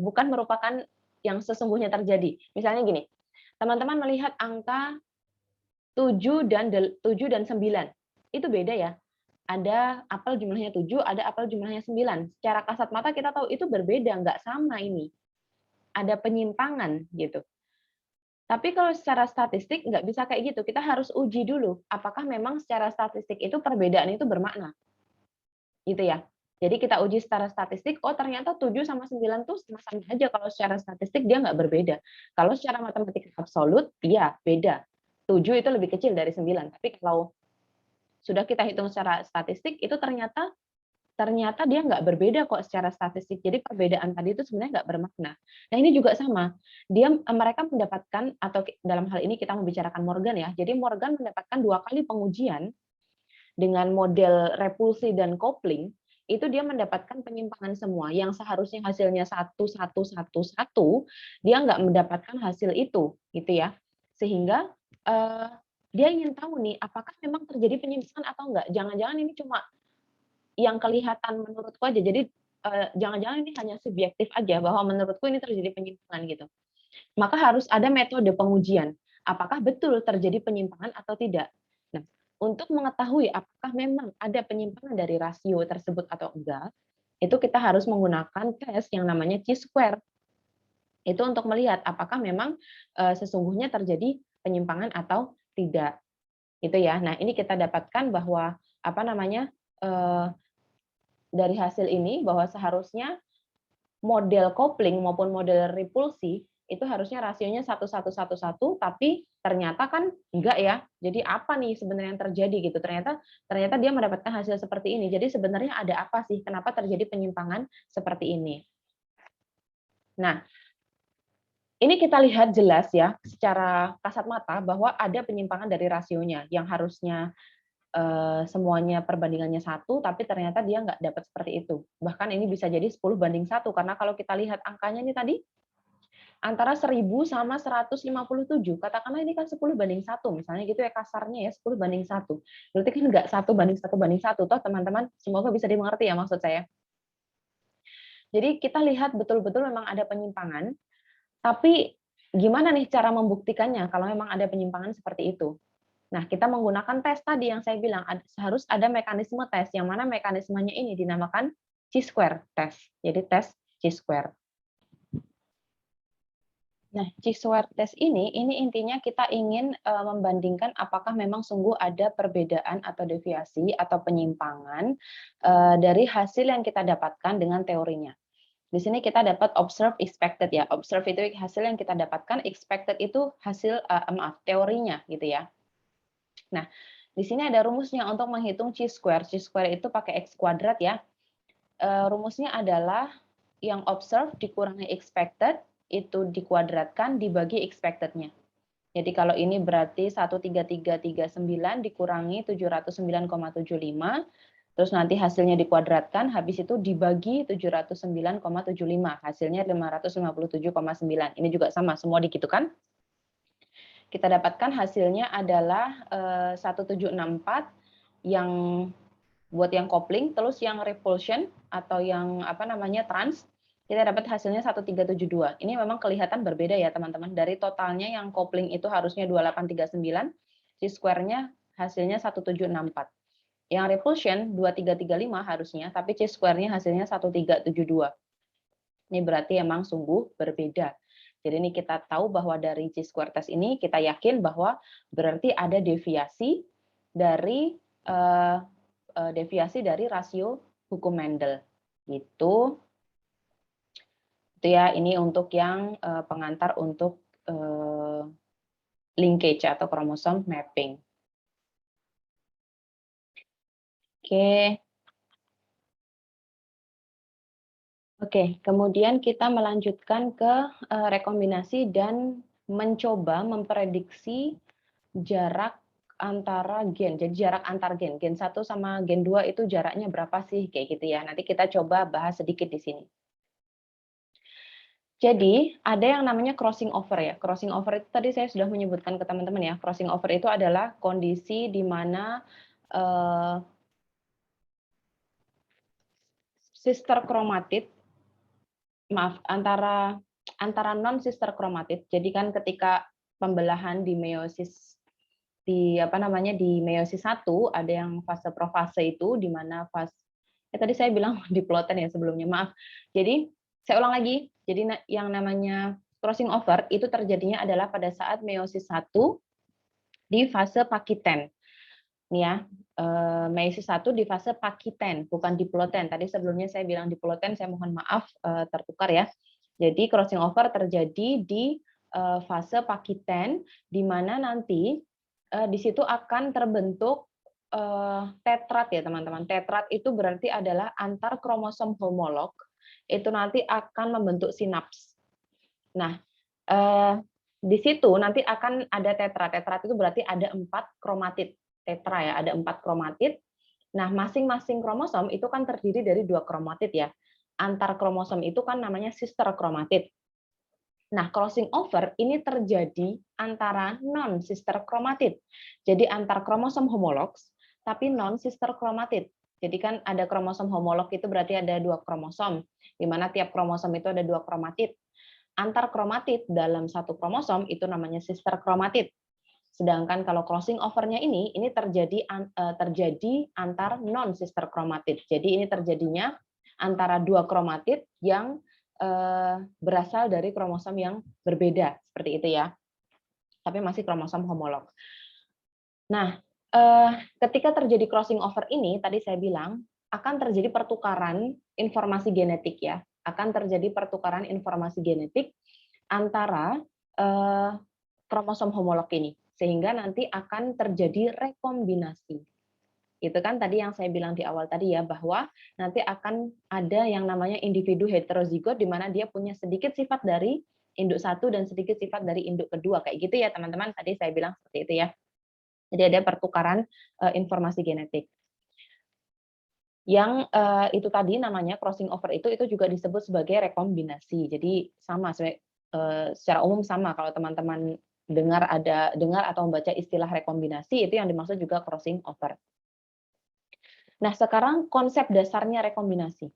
bukan merupakan yang sesungguhnya terjadi. Misalnya gini, teman-teman melihat angka 7 dan 9. Itu beda ya. Ada apel jumlahnya 7, ada apel jumlahnya 9. Secara kasat mata kita tahu itu berbeda, nggak sama ini. Ada penyimpangan gitu. Tapi kalau secara statistik nggak bisa kayak gitu. Kita harus uji dulu apakah memang secara statistik itu perbedaan itu bermakna. Gitu ya. Jadi kita uji secara statistik, oh ternyata 7 sama 9 tuh sama-sama aja kalau secara statistik dia nggak berbeda. Kalau secara matematika absolut, iya beda. 7 itu lebih kecil dari 9. Tapi kalau sudah kita hitung secara statistik, itu ternyata dia nggak berbeda kok secara statistik. Jadi perbedaan tadi itu sebenarnya nggak bermakna. Nah ini juga sama. Mereka mendapatkan, atau dalam hal ini kita membicarakan Morgan ya. Jadi Morgan mendapatkan 2 kali pengujian dengan model repulsi dan coupling. Itu dia mendapatkan penyimpangan semua. Yang seharusnya hasilnya 1:1:1:1, dia nggak mendapatkan hasil itu, gitu ya. Sehingga dia ingin tahu nih, apakah memang terjadi penyimpangan atau enggak. Jangan-jangan ini cuma yang kelihatan menurutku aja. Jadi jangan-jangan ini hanya subjektif aja bahwa menurutku ini terjadi penyimpangan gitu. Maka harus ada metode pengujian. Apakah betul terjadi penyimpangan atau tidak. Nah, untuk mengetahui apakah memang ada penyimpangan dari rasio tersebut atau enggak, itu kita harus menggunakan tes yang namanya chi-square. Itu untuk melihat apakah memang sesungguhnya terjadi penyimpangan atau tidak. Itu ya. Nah, ini kita dapatkan bahwa dari hasil ini bahwa seharusnya model coupling maupun model repulsi itu harusnya rasionya 1:1:1:1, tapi ternyata kan enggak ya. Jadi apa nih sebenarnya yang terjadi gitu. Ternyata dia mendapatkan hasil seperti ini. Jadi sebenarnya ada apa sih? Kenapa terjadi penyimpangan seperti ini? Nah, ini kita lihat jelas ya secara kasat mata bahwa ada penyimpangan dari rasionya yang harusnya semuanya perbandingannya 1, tapi ternyata dia nggak dapat seperti itu. Bahkan ini bisa jadi 10:1, karena kalau kita lihat angkanya ini tadi, antara 1000 sama 157. Katakanlah ini kan 10:1, misalnya gitu ya kasarnya ya, 10:1. Berarti kan nggak 1:1:1. Toh teman-teman, semoga bisa dimengerti ya maksud saya. Jadi kita lihat betul-betul memang ada penyimpangan, tapi gimana nih cara membuktikannya kalau memang ada penyimpangan seperti itu? Nah, kita menggunakan tes tadi yang saya bilang, harus ada mekanisme tes, yang mana mekanismenya ini dinamakan chi-square test. Jadi tes chi-square. Nah, chi-square test ini intinya kita ingin membandingkan apakah memang sungguh ada perbedaan atau deviasi atau penyimpangan dari hasil yang kita dapatkan dengan teorinya. Di sini kita dapat observe expected ya. Observe itu hasil yang kita dapatkan, expected itu hasil teorinya gitu ya. Nah, di sini ada rumusnya untuk menghitung chi-square. Chi-square itu pakai x kuadrat ya. Rumusnya adalah yang observe dikurangi expected itu dikuadratkan dibagi expected-nya. Jadi kalau ini berarti 13339 dikurangi 709,75, terus nanti hasilnya dikuadratkan, habis itu dibagi 709,75, hasilnya 557,9. Ini juga sama, semua digitukan. Kita dapatkan hasilnya adalah 1764 yang buat yang kopling, terus yang repulsion atau yang trans, kita dapat hasilnya 1372. Ini memang kelihatan berbeda ya teman-teman. Dari totalnya yang kopling itu harusnya 2839, chi-square-nya hasilnya 1764. Yang repulsion 2335 harusnya, tapi chi-square-nya hasilnya 1372. Ini berarti emang sungguh berbeda. Jadi ini kita tahu bahwa dari chi-square test ini kita yakin bahwa berarti ada deviasi dari rasio hukum Mendel. Gitu. Itu ya, ini untuk yang pengantar untuk linkage atau kromosom mapping. Oke. Oke, kemudian kita melanjutkan ke rekombinasi dan mencoba memprediksi jarak antara gen. Jadi jarak antar gen. Gen 1 sama gen 2 itu jaraknya berapa sih? Kayak gitu ya. Nanti kita coba bahas sedikit di sini. Jadi, ada yang namanya crossing over ya. Crossing over itu tadi saya sudah menyebutkan ke teman-teman ya. Crossing over itu adalah kondisi di mana sister kromatid, antara non sister kromatid. Jadi kan ketika pembelahan di meiosis di meiosis 1 ada yang fase profase itu di mana tadi saya bilang diploten ya sebelumnya, maaf. Jadi saya ulang lagi. Jadi yang namanya crossing over itu terjadinya adalah pada saat meiosis 1 di fase pakiten. Nih ya, meiosis 1 di fase pakiten, bukan diploten. Tadi sebelumnya saya bilang diploten, saya mohon maaf tertukar ya. Jadi crossing over terjadi di fase pakiten, di mana nanti di situ akan terbentuk tetrat ya teman-teman. Tetrat itu berarti adalah antar kromosom homolog, itu nanti akan membentuk sinaps. Nah, di situ nanti akan ada tetrat. Tetrat itu berarti ada 4 kromatid. Tetra ya, ada 4 kromatid. Nah, masing-masing kromosom itu kan terdiri dari 2 kromatid ya. Antar kromosom itu kan namanya sister kromatid. Nah, crossing over ini terjadi antara non-sister kromatid. Jadi antar kromosom homolog, tapi non-sister kromatid. Jadi kan ada kromosom homolog itu berarti ada 2 kromosom, di mana tiap kromosom itu ada 2 kromatid. Antar kromatid dalam satu kromosom itu namanya sister kromatid. Sedangkan kalau crossing over-nya ini terjadi antar non-sister kromatid. Jadi ini terjadinya antara 2 kromatid yang berasal dari kromosom yang berbeda, seperti itu ya. Tapi masih kromosom homolog. Nah, ketika terjadi crossing over ini, tadi saya bilang, akan terjadi pertukaran informasi genetik ya. Akan terjadi pertukaran informasi genetik antara kromosom homolog ini. Sehingga nanti akan terjadi rekombinasi. Itu kan tadi yang saya bilang di awal tadi ya, bahwa nanti akan ada yang namanya individu heterozigot di mana dia punya sedikit sifat dari induk satu dan sedikit sifat dari induk kedua. Kayak gitu ya teman-teman, tadi saya bilang seperti itu ya. Jadi ada pertukaran informasi genetik. Yang itu tadi namanya crossing over itu juga disebut sebagai rekombinasi. Jadi sama secara umum sama kalau teman-teman dengar atau membaca istilah rekombinasi itu yang dimaksud juga crossing over. Nah, sekarang konsep dasarnya rekombinasi.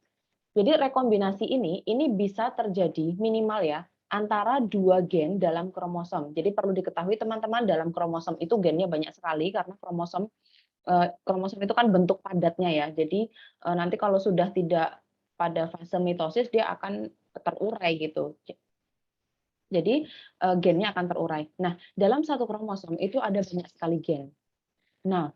Jadi rekombinasi ini bisa terjadi minimal ya antara 2 gen dalam kromosom. Jadi perlu diketahui teman-teman, dalam kromosom itu gennya banyak sekali karena kromosom itu kan bentuk padatnya ya. Jadi nanti kalau sudah tidak pada fase mitosis dia akan terurai gitu. Jadi gennya akan terurai. Nah, dalam satu kromosom itu ada banyak sekali gen. Nah,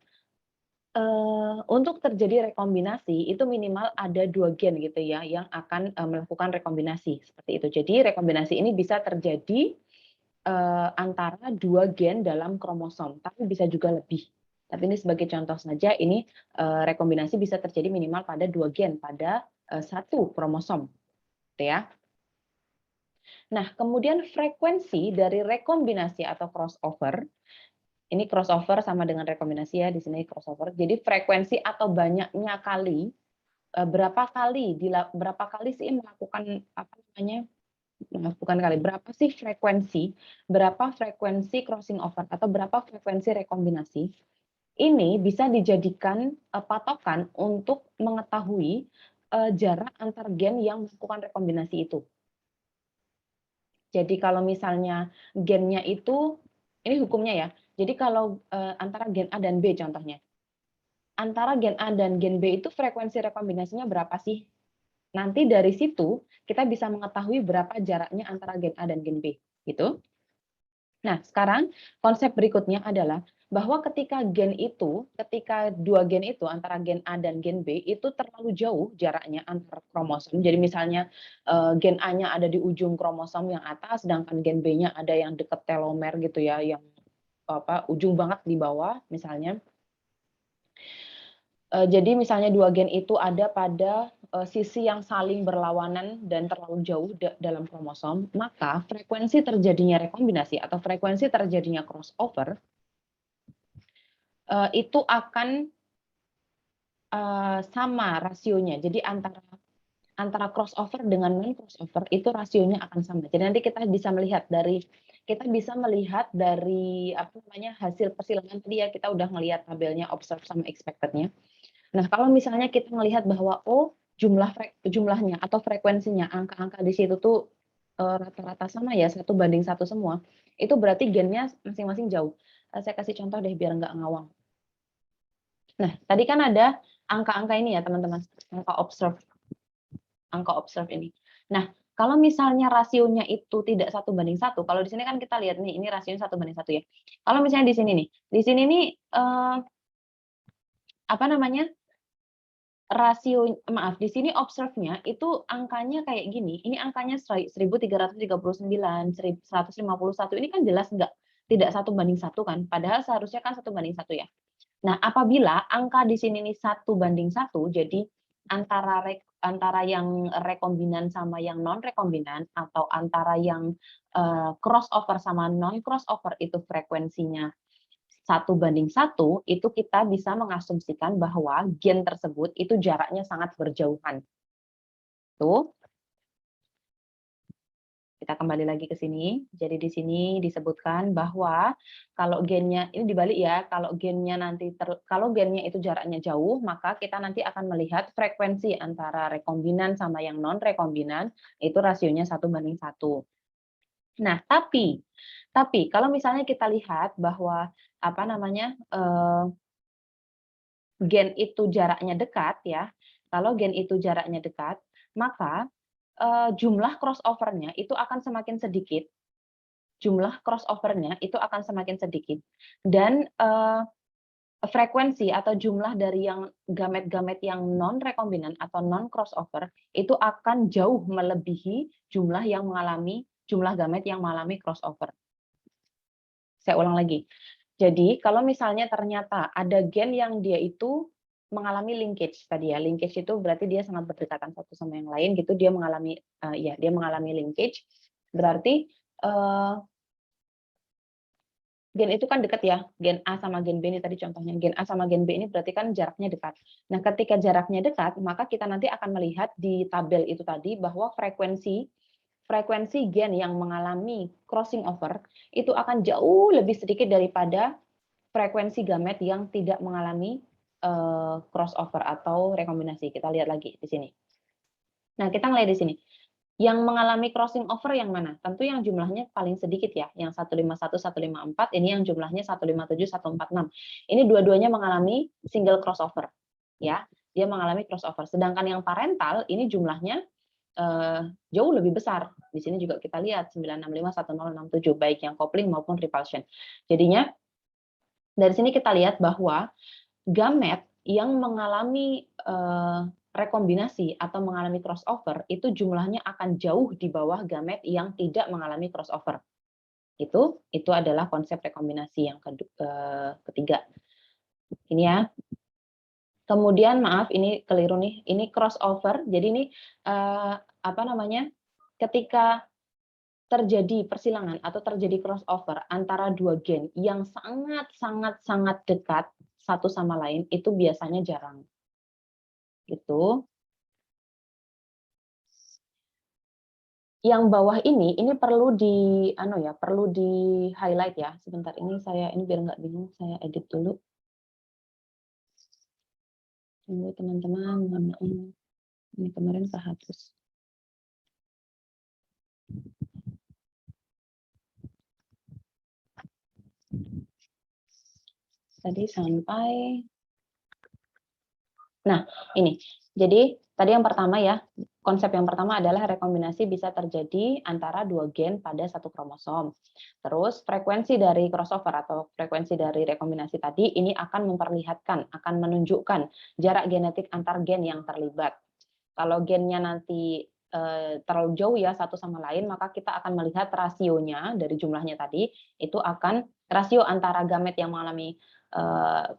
untuk terjadi rekombinasi itu minimal ada 2 gen gitu ya yang akan melakukan rekombinasi seperti itu. Jadi rekombinasi ini bisa terjadi antara 2 gen dalam kromosom, tapi bisa juga lebih. Tapi ini sebagai contoh saja, ini rekombinasi bisa terjadi minimal pada 2 gen pada satu kromosom, gitu ya. Nah, kemudian frekuensi dari rekombinasi atau crossover, ini crossover sama dengan rekombinasi ya, di sini crossover. Jadi frekuensi atau banyaknya kali, berapa kali sih melakukan apa namanya? Bukan kali, berapa frekuensi crossing over atau berapa frekuensi rekombinasi, ini bisa dijadikan patokan untuk mengetahui jarak antar gen yang melakukan rekombinasi itu. Jadi kalau misalnya gennya itu, ini hukumnya ya, jadi kalau antara gen A dan B contohnya, antara gen A dan gen B itu frekuensi rekombinasinya berapa sih? Nanti dari situ kita bisa mengetahui berapa jaraknya antara gen A dan gen B, gitu. Nah, sekarang konsep berikutnya adalah bahwa ketika 2 gen itu antara gen A dan gen B itu terlalu jauh jaraknya antar kromosom. Jadi misalnya gen A-nya ada di ujung kromosom yang atas, sedangkan gen B-nya ada yang dekat telomer gitu ya, yang ujung banget di bawah misalnya. Jadi misalnya 2 gen itu ada pada sisi yang saling berlawanan dan terlalu jauh dalam kromosom, maka frekuensi terjadinya rekombinasi atau frekuensi terjadinya crossover itu akan sama rasionya. Jadi antara crossover dengan non crossover itu rasionya akan sama. Jadi nanti kita bisa melihat dari apa namanya, hasil persilangan tadi ya, kita udah ngelihat tabelnya observed sama expected-nya. Nah, kalau misalnya kita melihat bahwa jumlahnya atau frekuensinya, angka-angka di situ tuh rata-rata sama ya, 1:1 semua, itu berarti gennya masing-masing jauh. Saya kasih contoh deh biar nggak ngawang. Nah, tadi kan ada angka-angka ini ya teman-teman, angka observe ini. Nah, kalau misalnya rasionya itu tidak 1:1, kalau di sini kan kita lihat nih, ini rasionya 1:1 ya. Kalau misalnya di sini nih, apa namanya, di sini observe-nya itu angkanya kayak gini, ini angkanya 1339, 151, ini kan jelas tidak 1:1 kan, padahal seharusnya kan 1:1 ya. Nah, apabila angka di sini nih 1:1, jadi antara yang rekombinan sama yang non rekombinan, atau antara yang crossover sama non crossover itu frekuensinya 1:1, itu kita bisa mengasumsikan bahwa gen tersebut itu jaraknya sangat berjauhan. Tuh, kita kembali lagi ke sini. Jadi di sini disebutkan bahwa kalau gennya ini dibalik ya, kalau gennya itu jaraknya jauh, maka kita nanti akan melihat frekuensi antara rekombinan sama yang non rekombinan itu rasionya 1:1. Nah, tapi kalau misalnya kita lihat bahwa apa namanya, gen itu jaraknya dekat ya, kalau gen itu jaraknya dekat, maka jumlah crossover-nya itu akan semakin sedikit. Jumlah crossover-nya itu akan semakin sedikit. Dan frekuensi atau jumlah dari yang gamet-gamet yang non rekombinan atau non crossover itu akan jauh melebihi jumlah gamet yang mengalami crossover. Saya ulang lagi. Jadi kalau misalnya ternyata ada gen yang dia itu mengalami linkage tadi ya, linkage itu berarti dia sangat berdekatan satu sama yang lain gitu, dia mengalami linkage, berarti gen itu kan dekat ya, gen A sama gen B ini tadi contohnya, gen A sama gen B ini berarti kan jaraknya dekat. Nah, ketika jaraknya dekat, maka kita nanti akan melihat di tabel itu tadi bahwa frekuensi gen yang mengalami crossing over itu akan jauh lebih sedikit daripada frekuensi gamet yang tidak mengalami crossover atau rekombinasi. Kita lihat lagi di sini. Nah, kita ngelihat di sini. Yang mengalami crossing over yang mana? Tentu yang jumlahnya paling sedikit ya, yang 151, 154, ini yang jumlahnya 157, 146. Ini dua-duanya mengalami single crossover. Ya, dia mengalami crossover. Sedangkan yang parental ini jumlahnya jauh lebih besar. Di sini juga kita lihat 965, 1067, baik yang coupling maupun repulsion. Jadinya dari sini kita lihat bahwa gamet yang mengalami rekombinasi atau mengalami crossover itu jumlahnya akan jauh di bawah gamet yang tidak mengalami crossover. Itu adalah konsep rekombinasi yang ketiga. Ini ya. Kemudian maaf ini keliru nih. Ini crossover. Jadi ini apa namanya? Ketika terjadi persilangan atau terjadi crossover antara dua gen yang sangat dekat satu sama lain itu biasanya jarang. Gitu. Yang bawah ini perlu perlu di highlight ya. Sebentar ini biar nggak bingung, saya edit dulu. Tunggu teman-teman, ini kemarin kehapus. Tadi sampai. Nah, ini. Jadi tadi yang pertama ya, konsep yang pertama adalah rekombinasi bisa terjadi antara dua gen pada satu kromosom. Terus frekuensi dari crossover atau frekuensi dari rekombinasi tadi ini akan memperlihatkan, akan menunjukkan jarak genetik antar gen yang terlibat. Kalau gennya nanti terlalu jauh ya satu sama lain, maka kita akan melihat rasionya dari jumlahnya tadi, itu akan rasio antara gamet yang mengalami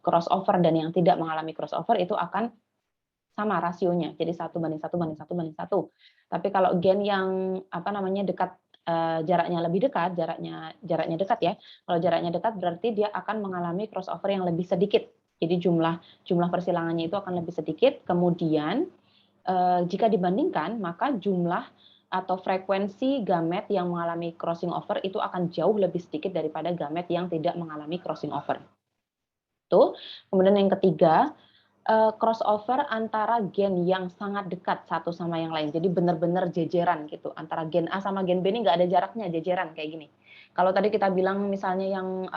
crossover dan yang tidak mengalami crossover itu akan sama rasionya, jadi 1:1:1:1. Tapi kalau gen yang dekat, jaraknya lebih dekat, jaraknya dekat ya. Kalau jaraknya dekat berarti dia akan mengalami crossover yang lebih sedikit. Jadi jumlah persilangannya itu akan lebih sedikit. Kemudian jika dibandingkan, maka jumlah atau frekuensi gamet yang mengalami crossing over itu akan jauh lebih sedikit daripada gamet yang tidak mengalami crossing over. Tuh. Kemudian yang ketiga, crossover antara gen yang sangat dekat satu sama yang lain. Jadi benar-benar jejeran gitu. Antara gen A sama gen B ini nggak ada jaraknya, jejeran kayak gini. Kalau tadi kita bilang misalnya yang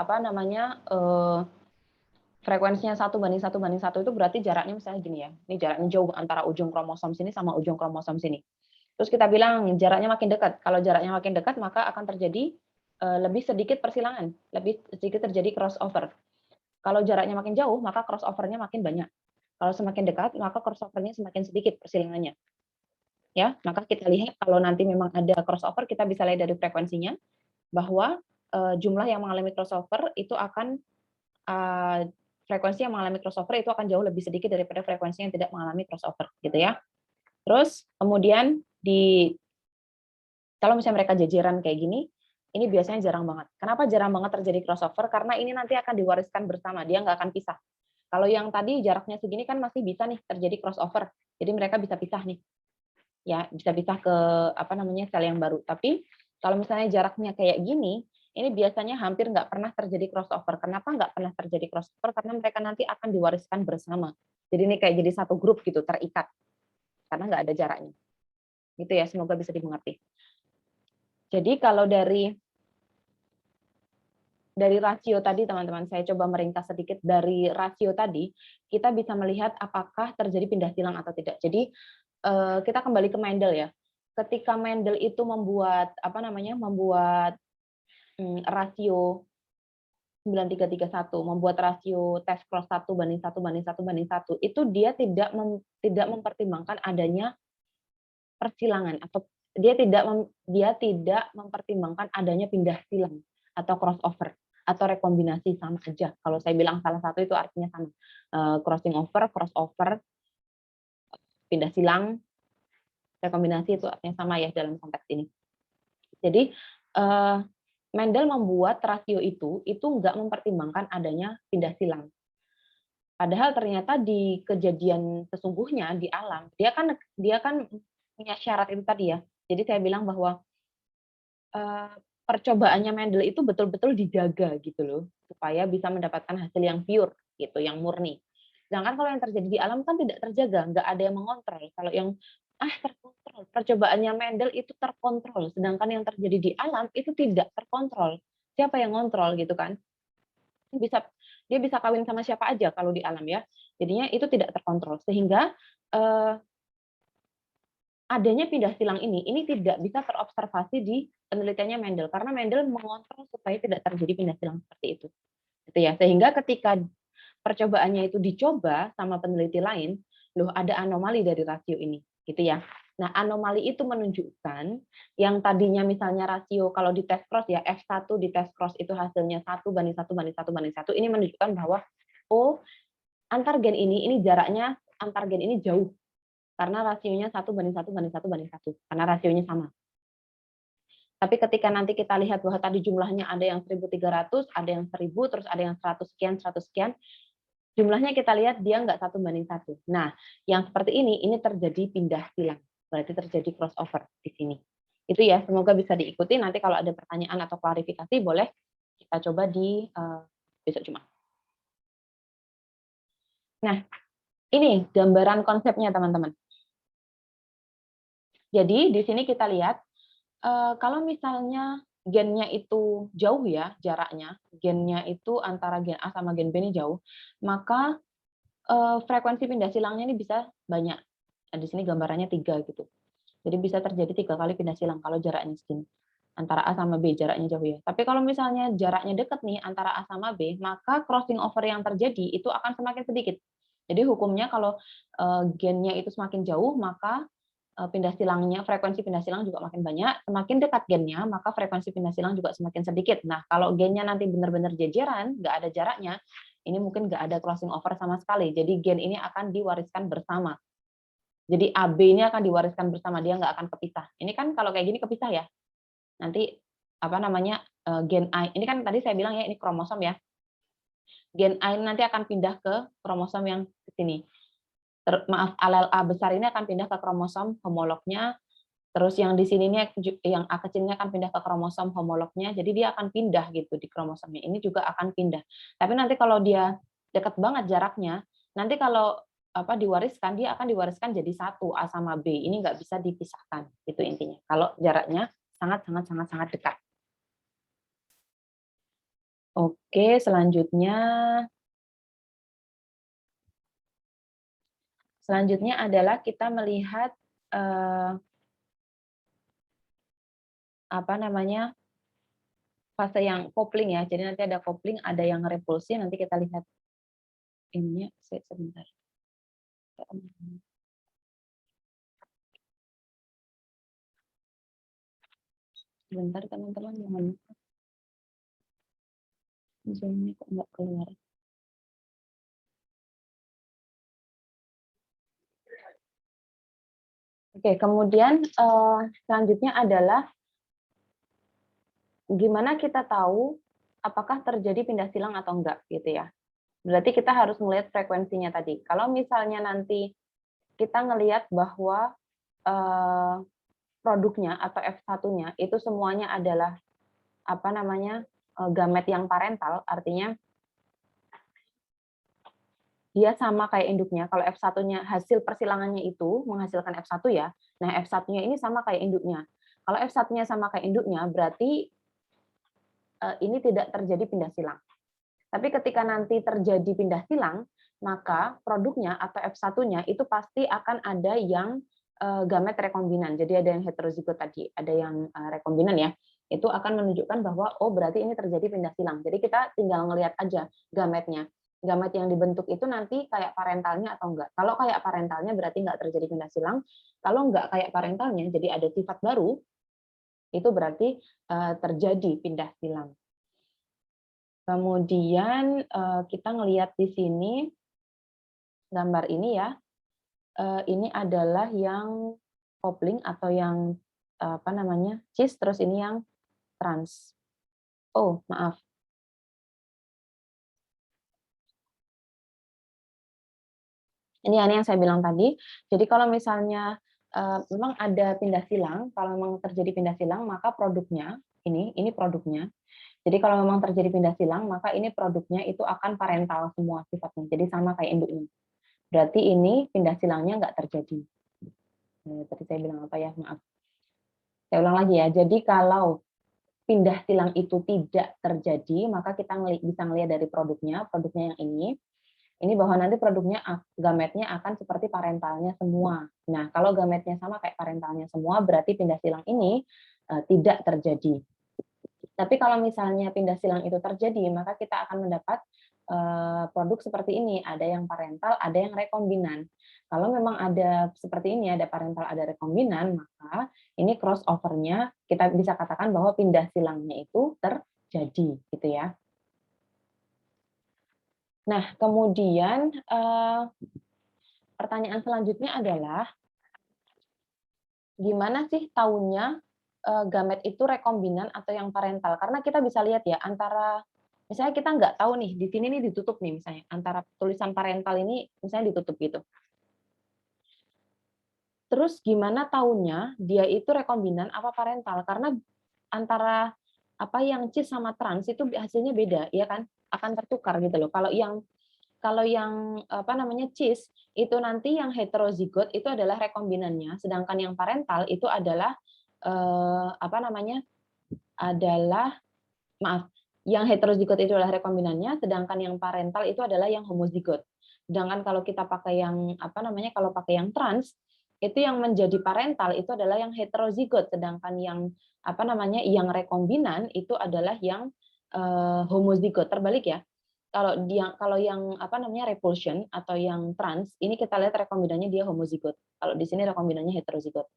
frekuensinya 1:1:1 itu berarti jaraknya misalnya gini ya. Ini jaraknya jauh antara ujung kromosom sini sama ujung kromosom sini. Terus kita bilang jaraknya makin dekat. Kalau jaraknya makin dekat maka akan terjadi lebih sedikit persilangan, lebih sedikit terjadi crossover. Kalau jaraknya makin jauh maka crossover-nya makin banyak. Kalau semakin dekat maka crossover-nya semakin sedikit persilangannya. Ya, maka kita lihat kalau nanti memang ada crossover kita bisa lihat dari frekuensinya bahwa jumlah yang mengalami crossover itu akan frekuensi yang mengalami crossover itu akan jauh lebih sedikit daripada frekuensi yang tidak mengalami crossover, gitu ya. Terus kemudian kalau misalnya mereka jejeran kayak gini, ini biasanya jarang banget. Kenapa jarang banget terjadi crossover? Karena ini nanti akan diwariskan bersama, dia nggak akan pisah. Kalau yang tadi jaraknya segini kan masih bisa nih terjadi crossover, jadi mereka bisa pisah nih, ya bisa pisah ke sel yang baru. Tapi kalau misalnya jaraknya kayak gini, ini biasanya hampir nggak pernah terjadi crossover. Kenapa nggak pernah terjadi crossover? Karena mereka nanti akan diwariskan bersama. Jadi ini kayak jadi satu grup gitu, terikat. Karena nggak ada jaraknya. Gitu ya, semoga bisa dimengerti. Jadi kalau dari rasio tadi, teman-teman, saya coba meringkas sedikit. Dari rasio tadi, kita bisa melihat apakah terjadi pindah silang atau tidak. Jadi kita kembali ke Mendel ya. Ketika Mendel itu membuat rasio 9331, membuat rasio tes cross 1:1:1:1, itu dia tidak mempertimbangkan adanya persilangan atau dia tidak mempertimbangkan adanya pindah silang atau crossover atau rekombinasi, sama aja. Kalau saya bilang salah satu itu artinya sama. Crossing over, crossover, pindah silang, rekombinasi itu artinya sama ya dalam konteks ini. Jadi Mendel membuat rasio itu nggak mempertimbangkan adanya pindah silang. Padahal ternyata di kejadian sesungguhnya di alam dia kan punya syarat itu tadi ya. Jadi saya bilang bahwa percobaannya Mendel itu betul-betul dijaga gitu loh supaya bisa mendapatkan hasil yang pure gitu, yang murni. Sedangkan kalau yang terjadi di alam kan tidak terjaga, nggak ada yang mengontrol. Kalau yang terkontrol percobaannya Mendel itu terkontrol, sedangkan yang terjadi di alam itu tidak terkontrol. Siapa yang ngontrol gitu kan? Bisa dia bisa kawin sama siapa aja kalau di alam ya. Jadinya itu tidak terkontrol sehingga adanya pindah silang ini tidak bisa terobservasi di penelitiannya Mendel karena Mendel mengontrol supaya tidak terjadi pindah silang seperti itu. Gitu ya. Sehingga ketika percobaannya itu dicoba sama peneliti lain, loh ada anomali dari rasio ini, gitu ya. Nah, anomali itu menunjukkan yang tadinya misalnya rasio kalau di test cross ya F1 di test cross itu hasilnya 1:1:1:1, ini menunjukkan bahwa oh, antar gen ini jaraknya antar gen ini jauh karena rasionya 1:1:1:1 karena rasionya sama. Tapi ketika nanti kita lihat bahwa tadi jumlahnya ada yang 1.300, ada yang 1.000, terus ada yang 100 sekian, 100 sekian, jumlahnya kita lihat dia nggak 1:1. Nah, yang seperti ini terjadi pindah silang. Berarti terjadi crossover di sini. Itu ya, semoga bisa diikuti. Nanti kalau ada pertanyaan atau klarifikasi, boleh kita coba di besok Jumat. Nah, ini gambaran konsepnya, teman-teman. Jadi, di sini kita lihat, kalau misalnya gennya itu jauh ya, jaraknya, gennya itu antara gen A sama gen B ini jauh, maka frekuensi pindah silangnya ini bisa banyak. Nah, di sini gambarannya 3 gitu. Jadi bisa terjadi 3 kali pindah silang kalau jaraknya segini. Antara A sama B jaraknya jauh ya. Tapi kalau misalnya jaraknya dekat nih antara A sama B, maka crossing over yang terjadi itu akan semakin sedikit. Jadi hukumnya kalau gennya itu semakin jauh, maka pindah silangnya, frekuensi pindah silang juga makin banyak. Semakin dekat gennya, maka frekuensi pindah silang juga semakin sedikit. Nah, kalau gennya nanti benar-benar jejeran, nggak ada jaraknya, ini mungkin nggak ada crossing over sama sekali. Jadi gen ini akan diwariskan bersama. Jadi AB ini akan diwariskan bersama, dia nggak akan kepisah. Ini kan kalau kayak gini kepisah ya. Nanti apa namanya gen A, ini kan tadi saya bilang ya ini kromosom ya. Gen A ini nanti akan pindah ke kromosom yang ke sini. Alel A besar ini akan pindah ke kromosom homolognya. Terus yang di sini ini yang A kecilnya akan pindah ke kromosom homolognya. Jadi dia akan pindah gitu di kromosomnya. Ini juga akan pindah. Tapi nanti kalau dia dekat banget jaraknya, nanti kalau apa diwariskan, dia akan diwariskan jadi satu A sama B. Ini nggak bisa dipisahkan, itu intinya. Kalau jaraknya sangat dekat. Oke, selanjutnya adalah kita melihat apa namanya fase yang kopling ya. Jadi nanti ada kopling, ada yang repulsi. Nanti kita lihat ininya sebentar. Sebentar teman-teman, mohon maaf. Zoom-nya kok nggak keluar. Oke, kemudian selanjutnya adalah gimana kita tahu apakah terjadi pindah silang atau enggak gitu ya. Berarti kita harus melihat frekuensinya tadi. Kalau misalnya nanti kita ngelihat bahwa produknya atau F1-nya itu semuanya adalah apa namanya gamet yang parental, artinya dia sama kayak induknya. Kalau F1-nya hasil persilangannya itu menghasilkan F1 ya. Nah, F1-nya ini sama kayak induknya. Kalau F1-nya sama kayak induknya, berarti ini tidak terjadi pindah silang. Tapi ketika nanti terjadi pindah silang, maka produknya atau F1-nya itu pasti akan ada yang gamet rekombinan. Jadi ada yang heterozigot tadi, ada yang rekombinan ya. Itu akan menunjukkan bahwa oh berarti ini terjadi pindah silang. Jadi kita tinggal ngelihat aja gametnya. Gamet yang dibentuk itu nanti kayak parentalnya atau enggak. Kalau kayak parentalnya berarti enggak terjadi pindah silang. Kalau enggak kayak parentalnya, jadi ada sifat baru, itu berarti terjadi pindah silang. Kemudian kita ngelihat di sini gambar ini ya, ini adalah yang kopling atau yang apa namanya cis, terus ini yang trans. Oh maaf. Ini yang saya bilang tadi. Jadi kalau misalnya memang ada pindah silang, kalau memang terjadi pindah silang, maka produknya ini produknya. Jadi kalau memang terjadi pindah silang, maka ini produknya itu akan parental semua sifatnya. Jadi sama kayak induknya. Berarti ini pindah silangnya nggak terjadi. Tadi saya bilang apa ya, maaf. Saya ulang lagi ya. Jadi kalau pindah silang itu tidak terjadi, maka kita bisa melihat dari produknya yang ini bahwa nanti produknya gametnya akan seperti parentalnya semua. Nah, kalau gametnya sama kayak parentalnya semua, berarti pindah silang ini tidak terjadi. Tapi kalau misalnya pindah silang itu terjadi, maka kita akan mendapat produk seperti ini, ada yang parental, ada yang rekombinan. Kalau memang ada seperti ini, ada parental, ada rekombinan, maka ini crossover-nya kita bisa katakan bahwa pindah silangnya itu terjadi, gitu ya. Nah, kemudian pertanyaan selanjutnya adalah gimana sih taunya gamet itu rekombinan atau yang parental? Karena kita bisa lihat ya antara misalnya kita nggak tahu nih di sini nih ditutup nih misalnya antara tulisan parental ini misalnya ditutup gitu. Terus gimana taunya dia itu rekombinan apa parental? Karena antara apa yang cis sama trans itu hasilnya beda, ya kan? Akan tertukar gitu loh. Kalau yang apa namanya cis itu nanti yang heterozigot itu adalah rekombinannya, sedangkan yang parental itu adalah apa namanya adalah maaf yang heterozigot itu adalah rekombinannya, sedangkan yang parental itu adalah yang homozigot. Sedangkan kalau kita pakai yang apa namanya kalau pakai yang trans itu yang menjadi parental itu adalah yang heterozigot, sedangkan yang apa namanya yang rekombinan itu adalah yang homozigot. Terbalik ya. Kalau yang apa namanya repulsion atau yang trans ini kita lihat rekombinannya dia homozigot. Kalau di sini rekombinannya heterozigot.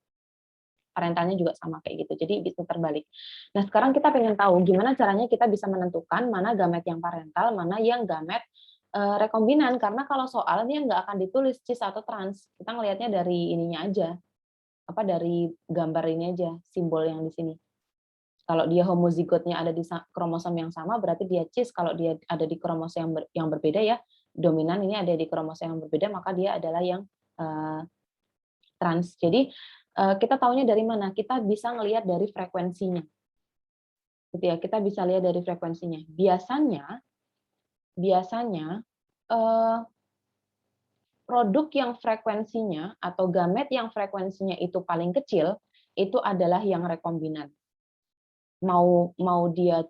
Parentalnya juga sama kayak gitu. Jadi bisa terbalik. Nah, sekarang kita pengen tahu gimana caranya kita bisa menentukan mana gamet yang parental, mana yang gamet rekombinan. Karena kalau soalnya nggak akan ditulis cis atau trans. Kita ngelihatnya dari ininya aja. Apa dari gambar ini aja, simbol yang di sini. Kalau dia homozigotnya ada di kromosom yang sama, berarti dia cis. Kalau dia ada di kromosom yang berbeda ya, dominan ini ada di kromosom yang berbeda, maka dia adalah yang trans. Jadi kita tahunya dari mana? Kita bisa ngelihat dari frekuensinya. Gitu ya, kita bisa lihat dari frekuensinya. Biasanya produk yang frekuensinya atau gamet yang frekuensinya itu paling kecil itu adalah yang rekombinan. Mau dia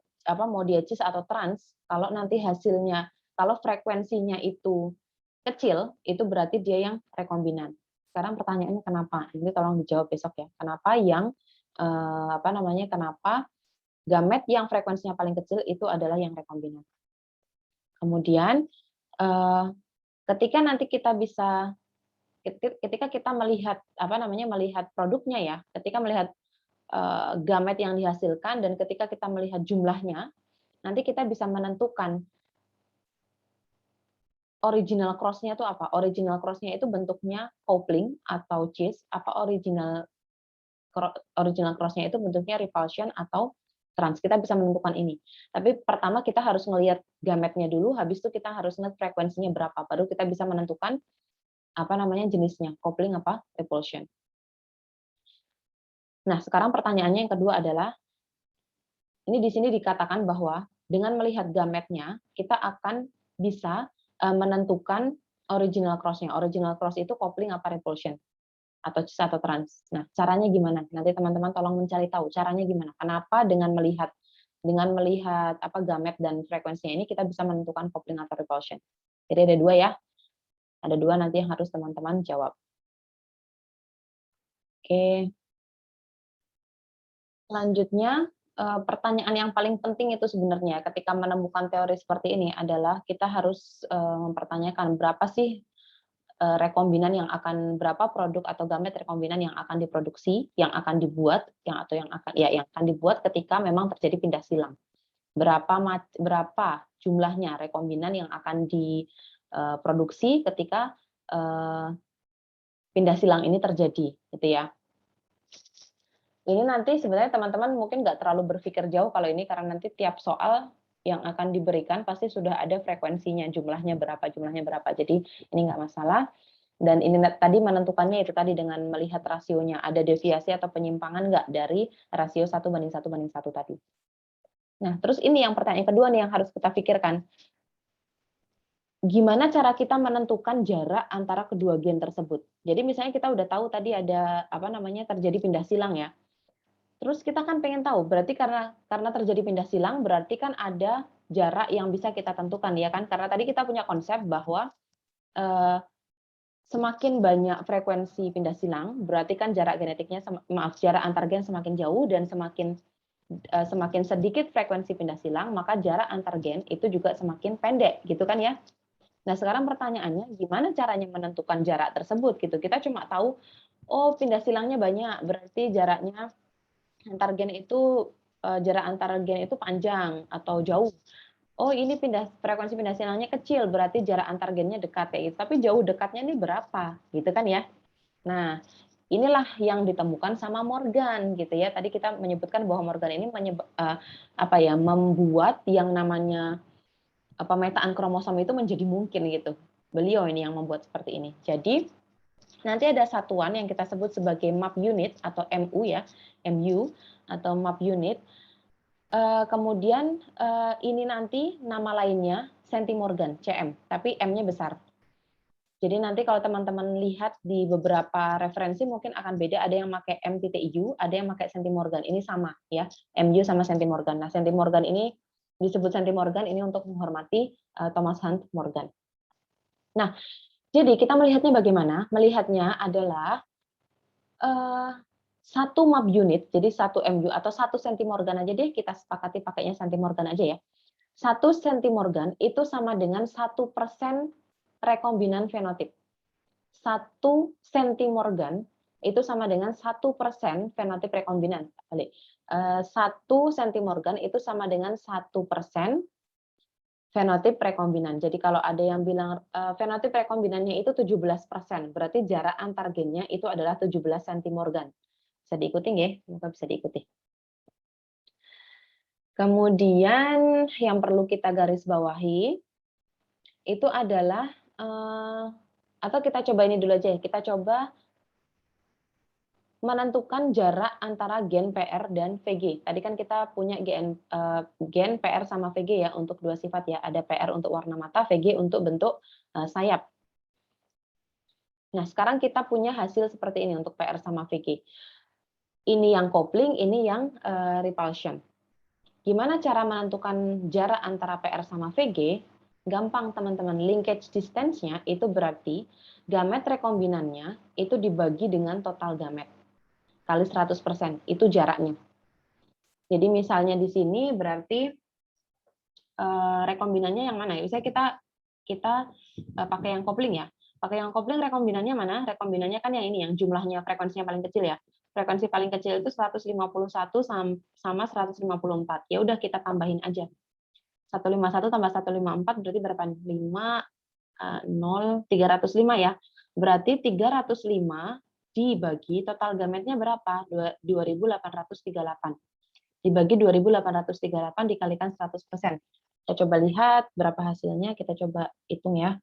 cis atau trans, kalau nanti hasilnya kalau frekuensinya itu kecil, itu berarti dia yang rekombinan. Sekarang pertanyaannya kenapa? Ini tolong dijawab besok ya. Kenapa yang kenapa gamet yang frekuensinya paling kecil itu adalah yang rekombinan. Kemudian ketika nanti ketika kita melihat melihat produknya ya, ketika melihat gamet yang dihasilkan dan ketika kita melihat jumlahnya, nanti kita bisa menentukan original cross-nya itu apa? Original cross-nya itu bentuknya coupling atau cis, apa original cross-nya itu bentuknya repulsion atau trans. Kita bisa menentukan ini. Tapi pertama kita harus melihat gametnya dulu, habis itu kita harus melihat frekuensinya berapa, baru kita bisa menentukan jenisnya, coupling apa repulsion. Nah, sekarang pertanyaannya yang kedua adalah ini di sini dikatakan bahwa dengan melihat gametnya kita akan bisa menentukan original cross-nya. Original cross itu coupling apa repulsion atau cis atau trans. Nah, caranya gimana? Nanti teman-teman tolong mencari tahu caranya gimana. Kenapa dengan melihat gamet dan frekuensinya ini kita bisa menentukan coupling atau repulsion. Jadi ada dua ya. Ada dua nanti yang harus teman-teman jawab. Oke. Selanjutnya pertanyaan yang paling penting itu sebenarnya ketika menemukan teori seperti ini adalah kita harus mempertanyakan berapa sih berapa produk atau gamet rekombinan yang akan diproduksi, yang akan dibuat, yang akan dibuat ketika memang terjadi pindah silang. Berapa jumlahnya rekombinan yang akan diproduksi ketika pindah silang ini terjadi, gitu ya. Ini nanti sebenarnya teman-teman mungkin nggak terlalu berpikir jauh kalau ini karena nanti tiap soal yang akan diberikan pasti sudah ada frekuensinya, jumlahnya berapa. Jadi ini nggak masalah. Dan ini tadi menentukannya itu tadi dengan melihat rasionya, ada deviasi atau penyimpangan nggak dari rasio 1:1:1 tadi. Nah, terus ini yang pertanyaan kedua nih yang harus kita pikirkan. gimana cara kita menentukan jarak antara kedua gen tersebut. Jadi misalnya kita udah tahu tadi ada apa namanya terjadi pindah silang ya. Terus kita kan pengen tahu, berarti karena terjadi pindah silang, berarti kan ada jarak yang bisa kita tentukan ya kan? Karena tadi kita punya konsep bahwa eh, semakin banyak frekuensi pindah silang, berarti kan jarak genetiknya jarak antar gen semakin jauh dan semakin sedikit frekuensi pindah silang, maka jarak antar gen itu juga semakin pendek, gitu kan ya? Nah, sekarang pertanyaannya, gimana caranya menentukan jarak tersebut gitu? Kita cuma tahu, oh pindah silangnya banyak, berarti jaraknya antar gen itu jarak antar gen itu panjang atau jauh. Oh, ini frekuensi pindah silangnya kecil, berarti jarak antar gennya dekat kayak gitu. Tapi jauh dekatnya ini berapa? Gitu kan ya. Nah, inilah yang ditemukan sama Morgan gitu ya. Tadi kita menyebutkan bahwa Morgan ini membuat yang namanya pemetaan kromosom itu menjadi mungkin gitu. Beliau ini yang membuat seperti ini. Jadi nanti ada satuan yang kita sebut sebagai map unit atau MU ya, MU atau map unit. Kemudian ini nanti nama lainnya centimorgan, CM, tapi M-nya besar. Jadi nanti kalau teman-teman lihat di beberapa referensi mungkin akan beda, ada yang pakai MTTU, ada yang pakai centimorgan. Ini sama ya, MU sama centimorgan. Nah, centimorgan ini disebut centimorgan ini untuk menghormati Thomas Hunt Morgan. Nah, jadi kita melihatnya bagaimana? Melihatnya adalah satu map unit, jadi satu MU atau satu centimorgan aja deh, kita sepakati pakainya centimorgan aja ya. Satu centimorgan itu sama dengan 1% rekombinan fenotip. 1 centimorgan itu sama dengan 1% fenotip rekombinan. Balik. 1 centimorgan itu sama dengan 1% fenotip rekombinan. Jadi kalau ada yang bilang fenotip rekombinannya itu 17%, berarti jarak antar gennya itu adalah 17 centimorgan. Bisa diikuti ya? Semoga bisa diikuti. Kemudian yang perlu kita garis bawahi itu adalah atau kita coba ini dulu aja ya. Kita coba menentukan jarak antara gen PR dan VG. Tadi kan kita punya gen PR sama VG ya untuk dua sifat ya. Ada PR untuk warna mata, VG untuk bentuk sayap. Nah, sekarang kita punya hasil seperti ini untuk PR sama VG. Ini yang coupling, ini yang repulsion. Gimana cara menentukan jarak antara PR sama VG? Gampang teman-teman, linkage distance-nya itu berarti gamet rekombinannya itu dibagi dengan total gamet kali 100%, itu jaraknya. Jadi misalnya di sini berarti rekombinannya yang mana ya? Misalnya kita pakai yang coupling ya. Pakai yang coupling rekombinannya mana? Rekombinannya kan yang ini, yang jumlahnya frekuensinya paling kecil ya. Frekuensi paling kecil itu 151 sama 154. Ya udah kita tambahin aja. 151 tambah 154 berarti berapa? 305 ya. Berarti 305 dibagi total gametnya berapa? 2838. Dibagi 2838 dikalikan 100%. Kita coba lihat berapa hasilnya, kita coba hitung ya.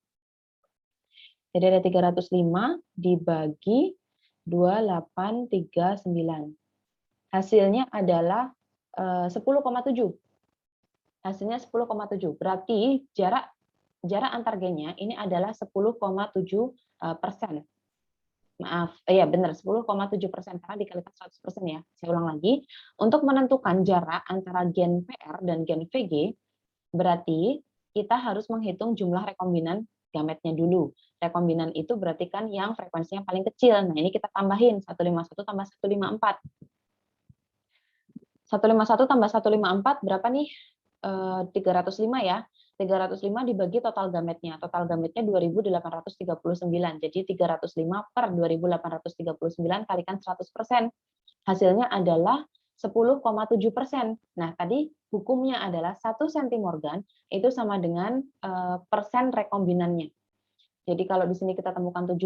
Jadi ada 305 dibagi 2839. Hasilnya adalah 10,7. Hasilnya 10,7. Berarti jarak antar gennya ini adalah 10,7%. Maaf, ya benar 10,7% karena dikalikan 100% ya. Saya ulang lagi. Untuk menentukan jarak antara gen PR dan gen VG, berarti kita harus menghitung jumlah rekombinan gametnya dulu. Rekombinan itu berarti kan yang frekuensinya paling kecil. Nah, ini kita tambahin 151 tambah 154. 151 tambah 154 berapa nih? 305 ya. 305 dibagi total gametnya. Total gametnya 2839. Jadi 305 per 2839 kalikan 100%. Hasilnya adalah 10,7%. Nah, tadi hukumnya adalah 1 centimorgan itu sama dengan persen rekombinannya. Jadi kalau di sini kita temukan 17%,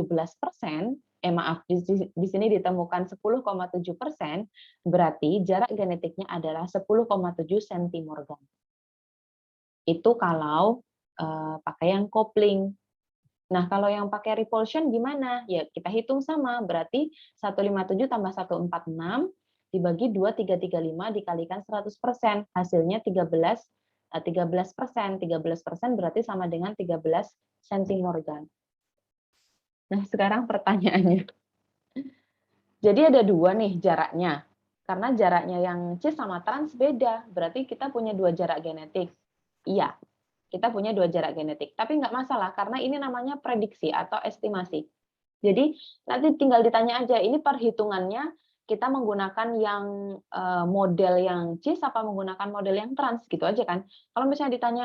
di sini ditemukan 10,7%, berarti jarak genetiknya adalah 10,7 centimorgan. Itu kalau pakai yang coupling. Nah, kalau yang pakai repulsion gimana? Ya, kita hitung sama. Berarti 157 tambah 146 dibagi 2335 dikalikan 100%. Hasilnya 13 13%. 13% berarti sama dengan 13 centimorgan. Nah, sekarang pertanyaannya. Jadi ada dua nih jaraknya. Karena jaraknya yang cis sama trans beda. Berarti kita punya dua jarak genetik. Iya, kita punya dua jarak genetik. Tapi nggak masalah, karena ini namanya prediksi atau estimasi. Jadi nanti tinggal ditanya aja, ini perhitungannya kita menggunakan yang model yang cis apa menggunakan model yang trans gitu aja kan. Kalau misalnya ditanya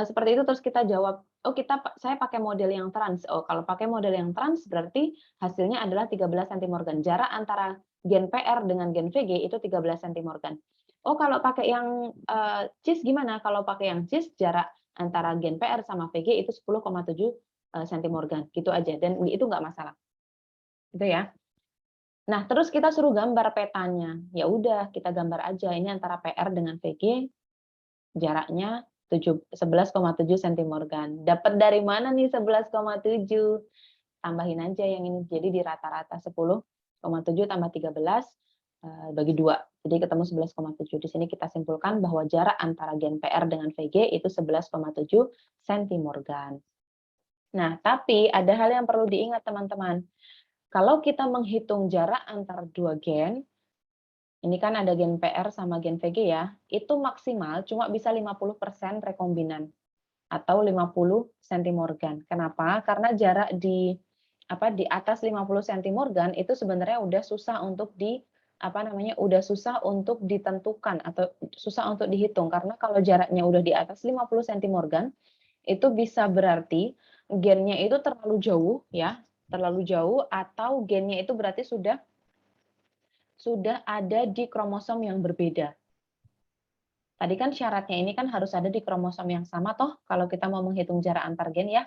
seperti itu terus kita jawab, oh saya pakai model yang trans. Oh, kalau pakai model yang trans berarti hasilnya adalah 13 centimorgan. Jarak antara gen PR dengan gen VG itu 13 centimorgan. Oh, kalau pakai yang cis gimana? Kalau pakai yang cis jarak antara gen PR sama VG itu 10,7 centimorgan gitu aja, dan itu nggak masalah gitu ya. Nah, terus kita suruh gambar petanya. Ya udah, kita gambar aja ini antara PR dengan VG jaraknya 11,7 centimorgan. Dapat dari mana nih 11,7? Tambahin aja yang ini, jadi di rata-rata 10,7 tambah 13 bagi 2. Jadi ketemu 11,7. Di sini kita simpulkan bahwa jarak antara gen PR dengan VG itu 11,7 centimorgan. Nah, tapi ada hal yang perlu diingat teman-teman. Kalau kita menghitung jarak antar dua gen, ini kan ada gen PR sama gen VG ya, itu maksimal cuma bisa 50% rekombinan atau 50 centimorgan. Kenapa? Karena jarak di atas 50 centimorgan itu sebenarnya udah susah untuk udah susah untuk ditentukan atau susah untuk dihitung, karena kalau jaraknya udah di atas 50 centimorgan itu bisa berarti gennya itu terlalu jauh ya, terlalu jauh, atau gennya itu berarti sudah ada di kromosom yang berbeda. Tadi kan syaratnya ini kan harus ada di kromosom yang sama toh kalau kita mau menghitung jarak antar gen ya.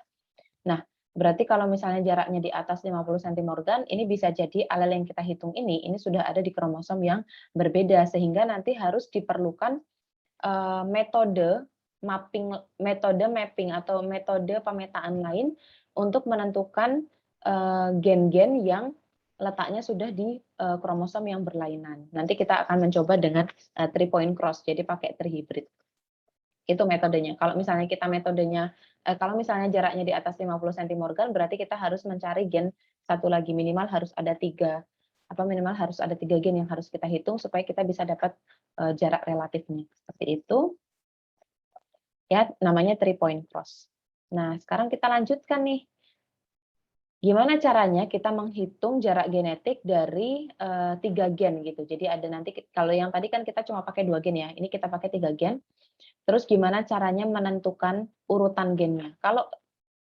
Nah, berarti kalau misalnya jaraknya di atas 50 centimorgan, ini bisa jadi alel yang kita hitung ini sudah ada di kromosom yang berbeda, sehingga nanti harus diperlukan metode mapping atau metode pemetaan lain untuk menentukan gen-gen yang letaknya sudah di kromosom yang berlainan. Nanti kita akan mencoba dengan 3-point cross, jadi pakai trihybrid. Itu metodenya. Kalau misalnya kalau misalnya jaraknya di atas 50 centimorgan, berarti kita harus mencari gen satu lagi, minimal harus ada 3 gen yang harus kita hitung supaya kita bisa dapat jarak relatifnya. Seperti itu. Ya, namanya 3-point cross. Nah, sekarang kita lanjutkan nih. Gimana caranya kita menghitung jarak genetik dari 3 gen gitu. Jadi ada nanti, kalau yang tadi kan kita cuma pakai 2 gen ya, ini kita pakai 3 gen. Terus gimana caranya menentukan urutan gennya. Kalau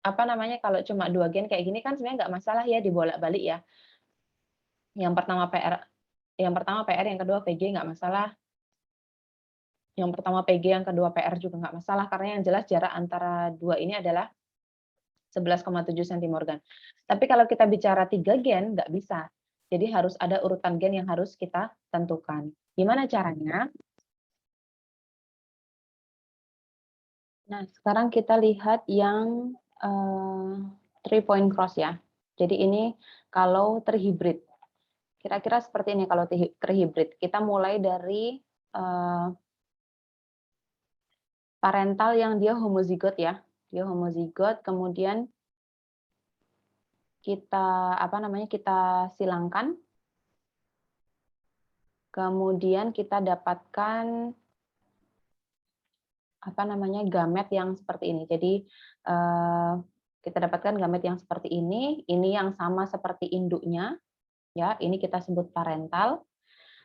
kalau cuma 2 gen kayak gini kan sebenarnya nggak masalah ya dibolak-balik ya. Yang pertama PR, yang kedua VG nggak masalah. Yang pertama PG, yang kedua PR juga nggak masalah, karena yang jelas jarak antara dua ini adalah 11,7 centimorgan. Tapi kalau kita bicara 3 gen, nggak bisa. Jadi harus ada urutan gen yang harus kita tentukan. Gimana caranya? Nah, sekarang kita lihat yang 3-point cross ya. Jadi ini kalau terhibrid. Kira-kira seperti ini kalau terhibrid. Kita mulai dari parental yang dia homozigot ya. Dia homozigot, kemudian kita kita silangkan. Kemudian kita dapatkan gamet yang seperti ini. Jadi kita dapatkan gamet yang seperti ini yang sama seperti induknya ya. Ini kita sebut parental.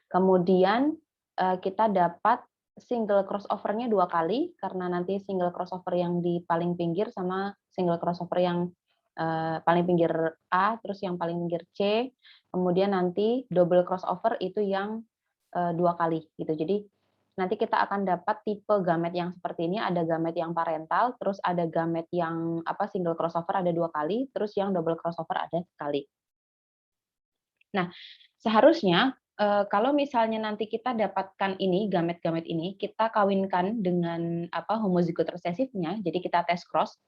Kemudian kita dapat single crossover-nya 2 kali, karena nanti single crossover yang di paling pinggir sama single crossover yang paling pinggir A, terus yang paling pinggir C, kemudian nanti double crossover itu yang 2 kali gitu. Jadi nanti kita akan dapat tipe gamet yang seperti ini, ada gamet yang parental, terus ada gamet yang single crossover ada 2 kali, terus yang double crossover ada sekali. Nah, seharusnya kalau misalnya nanti kita dapatkan ini gamet-gamet ini, kita kawinkan dengan homozigot resesifnya, jadi kita tes cross,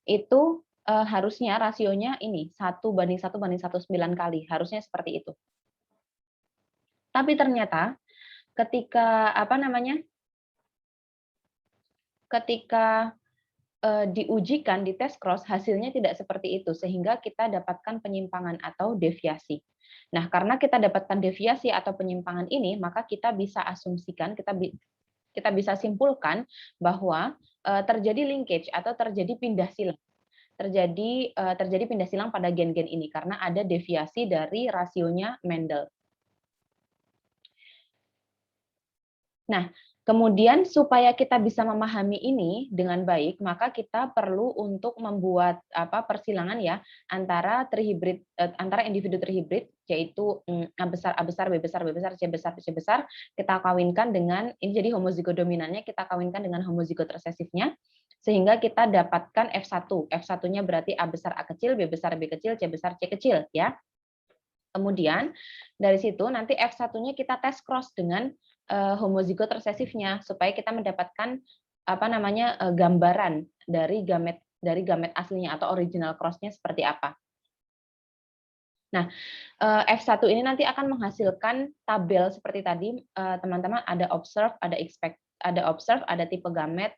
itu harusnya rasionya ini 1:1:1,9 kali, harusnya seperti itu. Tapi ternyata ketika ketika diujikan di tes cross hasilnya tidak seperti itu sehingga kita dapatkan penyimpangan atau deviasi. Nah, karena kita dapatkan deviasi atau penyimpangan ini, maka kita bisa asumsikan, kita bisa simpulkan bahwa terjadi linkage atau terjadi pindah silang. Terjadi pindah silang pada gen-gen ini karena ada deviasi dari rasionya Mendel. Nah, kemudian supaya kita bisa memahami ini dengan baik, maka kita perlu untuk membuat persilangan ya antara antara individu trihibrid yaitu A besar A besar B besar B besar C besar C besar kita kawinkan dengan ini jadi homozigot dominannya kita kawinkan dengan homozigot resesifnya sehingga kita dapatkan F1. F1-nya berarti A besar A kecil, B besar B kecil, C besar C kecil ya. Kemudian dari situ nanti F1-nya kita tes cross dengan homozigot resesifnya supaya kita mendapatkan gambaran dari gamet aslinya atau original cross-nya seperti apa. Nah, F1 ini nanti akan menghasilkan tabel seperti tadi, teman-teman ada observe, ada tipe gamet,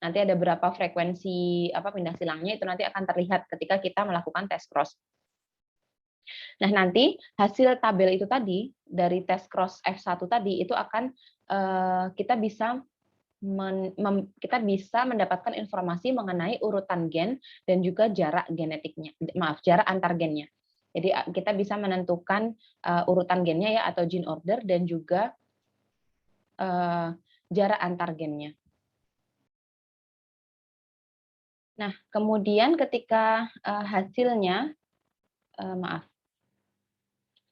nanti ada berapa frekuensi pindah silangnya itu nanti akan terlihat ketika kita melakukan tes cross. Nah, nanti hasil tabel itu tadi dari tes cross F1 tadi itu akan kita bisa mendapatkan informasi mengenai urutan gen dan juga jarak genetiknya, jarak antar gennya. Jadi kita bisa menentukan urutan gennya ya atau gene order dan juga jarak antar gennya. Nah, kemudian ketika hasilnya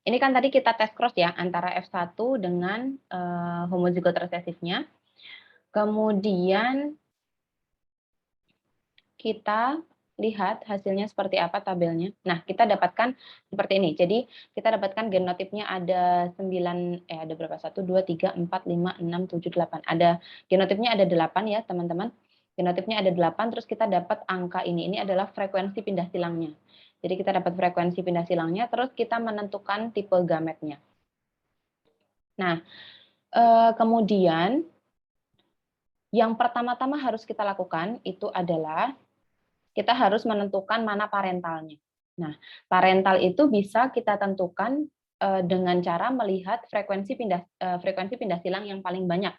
ini kan tadi kita tes cross ya antara F1 dengan homozigot resesifnya. Kemudian kita lihat hasilnya seperti apa tabelnya. Nah, kita dapatkan seperti ini. Jadi, kita dapatkan genotipnya ada 9 ada berapa? 1 2 3 4 5 6 7 8. Ada genotipnya ada 8 ya, teman-teman. Genotipnya ada 8 terus kita dapat angka ini. Ini adalah frekuensi pindah silangnya. Jadi kita dapat frekuensi pindah silangnya, terus kita menentukan tipe gametnya. Nah, kemudian yang pertama-tama harus kita lakukan itu adalah kita harus menentukan mana parentalnya. Nah, parental itu bisa kita tentukan dengan cara melihat frekuensi pindah silang yang paling banyak.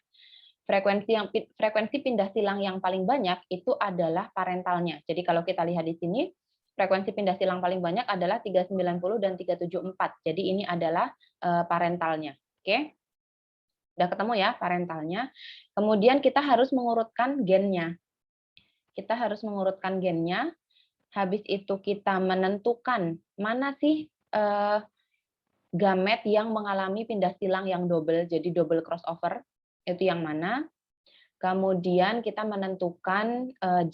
Frekuensi pindah silang yang paling banyak itu adalah parentalnya. Jadi kalau kita lihat di sini, frekuensi pindah silang paling banyak adalah 390 dan 374. Jadi ini adalah parentalnya. Oke? Udah ketemu ya parentalnya. Kemudian kita harus mengurutkan gennya. Kita harus mengurutkan gennya. Habis itu kita menentukan mana sih gamet yang mengalami pindah silang yang double, jadi double crossover, itu yang mana. Kemudian kita menentukan,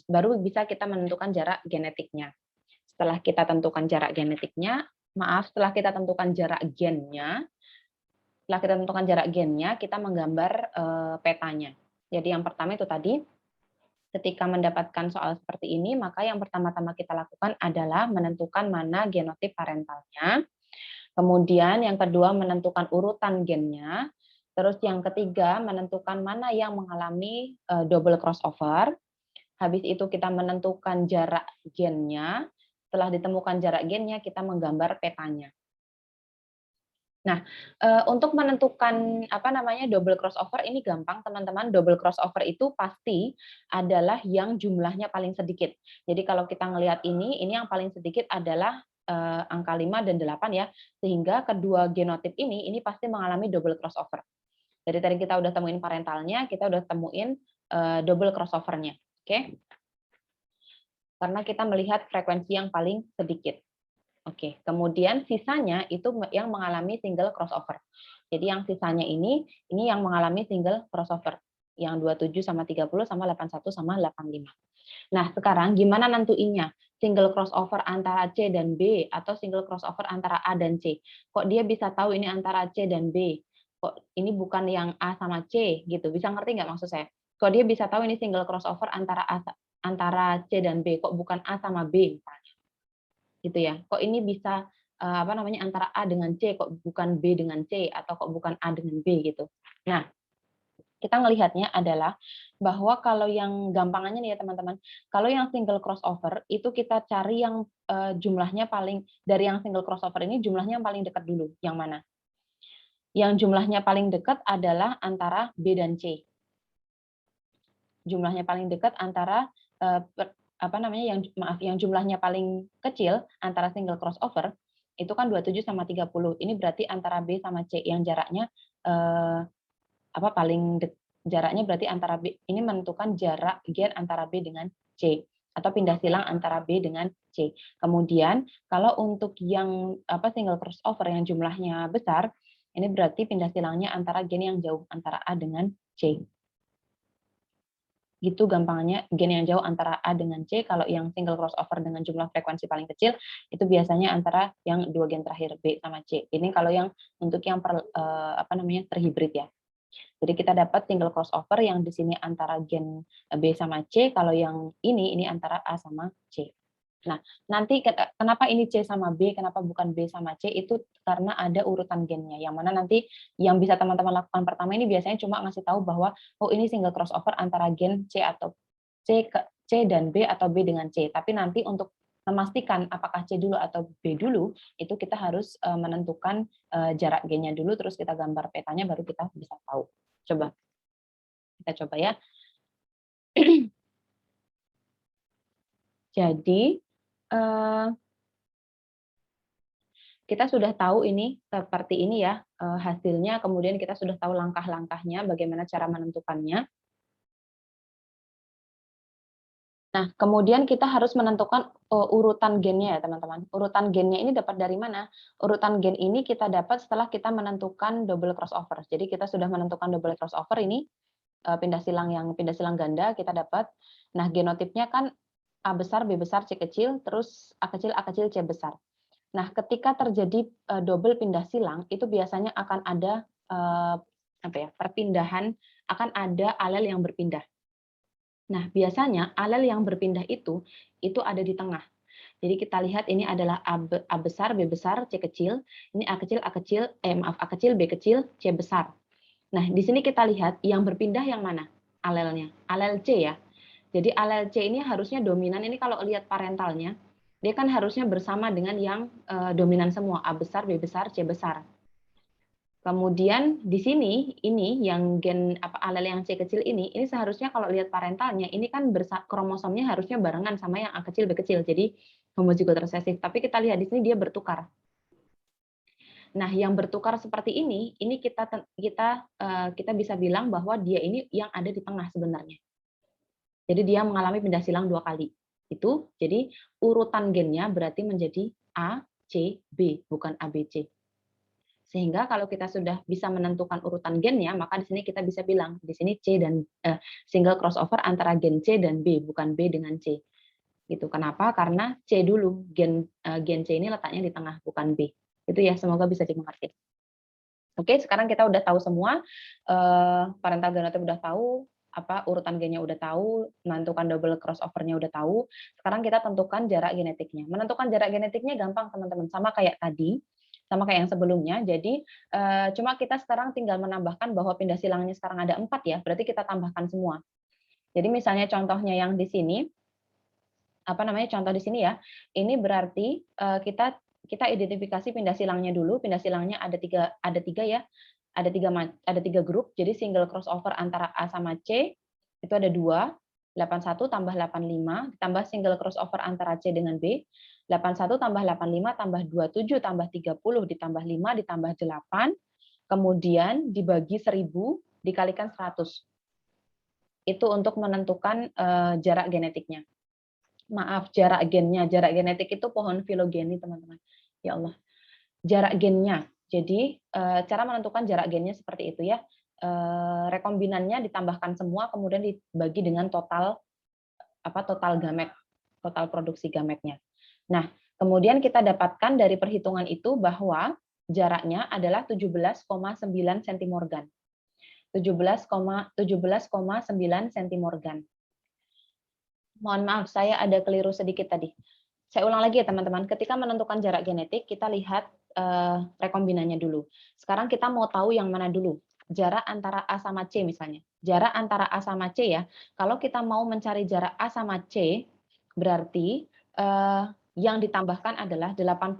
baru bisa kita menentukan jarak genetiknya. Setelah kita tentukan jarak genetiknya, setelah kita tentukan jarak gennya, kita menggambar petanya. Jadi yang pertama itu tadi, ketika mendapatkan soal seperti ini, maka yang pertama-tama kita lakukan adalah menentukan mana genotip parentalnya. Kemudian yang kedua menentukan urutan gennya. Terus yang ketiga menentukan mana yang mengalami double crossover. Habis itu kita menentukan jarak gennya. Setelah ditemukan jarak gennya, kita menggambar petanya. Nah, untuk menentukan double crossover ini gampang, teman-teman. Double crossover itu pasti adalah yang jumlahnya paling sedikit. Jadi kalau kita ngelihat ini yang paling sedikit adalah angka 5 dan 8 ya. Sehingga kedua genotip ini pasti mengalami double crossover. Jadi tadi kita udah temuin parentalnya, kita udah temuin double crossover-nya. Oke? Karena kita melihat frekuensi yang paling sedikit. Oke, kemudian sisanya itu yang mengalami single crossover. Jadi yang sisanya ini yang mengalami single crossover. Yang 27 sama 30 sama 81 sama 85. Nah, sekarang gimana nentuinnya? Single crossover antara C dan B atau single crossover antara A dan C? Kok dia bisa tahu ini antara C dan B? Kok ini bukan yang A sama C gitu? Bisa ngerti nggak maksud saya? Kok dia bisa tahu ini single crossover antara C dan B? Kok bukan A sama B misalnya? Gitu ya. Kok ini bisa antara A dengan C kok bukan B dengan C atau kok bukan A dengan B gitu. Nah, kita ngelihatnya adalah bahwa kalau yang gampangannya nih ya teman-teman, kalau yang single crossover itu kita cari yang jumlahnya paling dari yang single crossover ini jumlahnya yang paling dekat dulu. Yang mana? Yang jumlahnya paling dekat adalah antara B dan C. Jumlahnya paling dekat antara apa namanya yang jumlahnya paling kecil antara single crossover itu kan 27 sama 30. Ini berarti antara B sama C yang jaraknya apa jaraknya berarti antara B ini menentukan jarak gen antara B dengan C atau pindah silang antara B dengan C. Kemudian kalau untuk yang single crossover yang jumlahnya besar, ini berarti pindah silangnya antara gen yang jauh antara A dengan C. Gitu gampangnya gen yang jauh antara A dengan C. Kalau yang single crossover dengan jumlah frekuensi paling kecil itu biasanya antara yang dua gen terakhir B sama C. Ini kalau yang untuk yang terhibrid ya. Jadi kita dapat single crossover yang di sini antara gen B sama C, kalau yang ini antara A sama C. Nah, nanti kenapa ini C sama B, kenapa bukan B sama C, itu karena ada urutan gennya, yang mana nanti yang bisa teman-teman lakukan pertama ini biasanya cuma ngasih tahu bahwa, oh ini single crossover antara gen C atau C dan B atau B dengan C. Tapi nanti untuk memastikan apakah C dulu atau B dulu, itu kita harus menentukan jarak gennya dulu, terus kita gambar petanya, baru kita bisa tahu. Coba, kita coba ya. Jadi, kita sudah tahu ini seperti ini ya hasilnya, kemudian kita sudah tahu langkah-langkahnya, bagaimana cara menentukannya. Nah, kemudian kita harus menentukan urutan gennya ya teman-teman. Urutan gennya ini dapat dari mana? Urutan gen ini kita dapat setelah kita menentukan double crossover. Jadi kita sudah menentukan double crossover ini, pindah silang ganda kita dapat. Nah, genotipnya kan A besar, B besar, C kecil, terus A kecil, C besar. Nah, ketika terjadi double pindah silang, itu biasanya akan ada perpindahan, akan ada alel yang berpindah. Nah, biasanya alel yang berpindah itu ada di tengah. Jadi kita lihat ini adalah A besar, B besar, C kecil, ini A kecil, B kecil, C besar. Nah, di sini kita lihat yang berpindah yang mana? Alelnya. Alel C ya. Jadi alel C ini harusnya dominan, ini kalau lihat parentalnya, dia kan harusnya bersama dengan yang dominan semua, A besar, B besar, C besar. Kemudian di sini ini yang gen alel yang C kecil ini seharusnya kalau lihat parentalnya ini kan kromosomnya harusnya barengan sama yang A kecil B kecil, jadi homozigot resesif. Tapi kita lihat di sini dia bertukar. Nah, yang bertukar seperti ini kita bisa bilang bahwa dia ini yang ada di tengah sebenarnya. Jadi dia mengalami pindah silang 2 kali. Itu jadi urutan gennya berarti menjadi A, C, B, bukan A, B, C. Sehingga kalau kita sudah bisa menentukan urutan gennya, maka di sini kita bisa bilang di sini C dan single crossover antara gen C dan B, bukan B dengan C. Gitu. Kenapa? Karena C dulu, gen C ini letaknya di tengah, bukan B. Itu ya, semoga bisa dimengerti. Oke, sekarang kita udah tahu semua, parental genotip udah tahu, urutan gennya udah tahu, menentukan double crossover-nya udah tahu. Sekarang kita tentukan jarak genetiknya. Menentukan jarak genetiknya gampang teman-teman, sama kayak tadi, sama kayak yang sebelumnya. Jadi cuma kita sekarang tinggal menambahkan bahwa pindah silangnya sekarang ada 4 ya, berarti kita tambahkan semua. Jadi misalnya contohnya yang di sini, contoh di sini ya, ini berarti kita identifikasi pindah silangnya dulu. Pindah silangnya ada tiga ya, ada tiga grup. Jadi single crossover antara A sama C itu ada 2, 81 tambah 85 ditambah single crossover antara C dengan B, 81 tambah 85 tambah 27 tambah 30 ditambah 5 ditambah 8, kemudian dibagi 1000 dikalikan 100. Itu untuk menentukan jarak genetiknya. Maaf, jarak gennya. Jarak genetik itu pohon filogeni, teman-teman. Ya Allah. Jarak gennya. Jadi, cara menentukan jarak gennya seperti itu ya. Rekombinannya ditambahkan semua, kemudian dibagi dengan total gamet, total produksi gametnya. Nah, kemudian kita dapatkan dari perhitungan itu bahwa jaraknya adalah 17,9 centimorgan. 17,9 centimorgan. Mohon maaf, saya ada keliru sedikit tadi. Saya ulang lagi ya teman-teman, ketika menentukan jarak genetik, kita lihat rekombinannya dulu. Sekarang kita mau tahu yang mana dulu. jarak antara A sama C misalnya. Jarak antara A sama C ya. Kalau kita mau mencari jarak A sama C, berarti yang ditambahkan adalah 81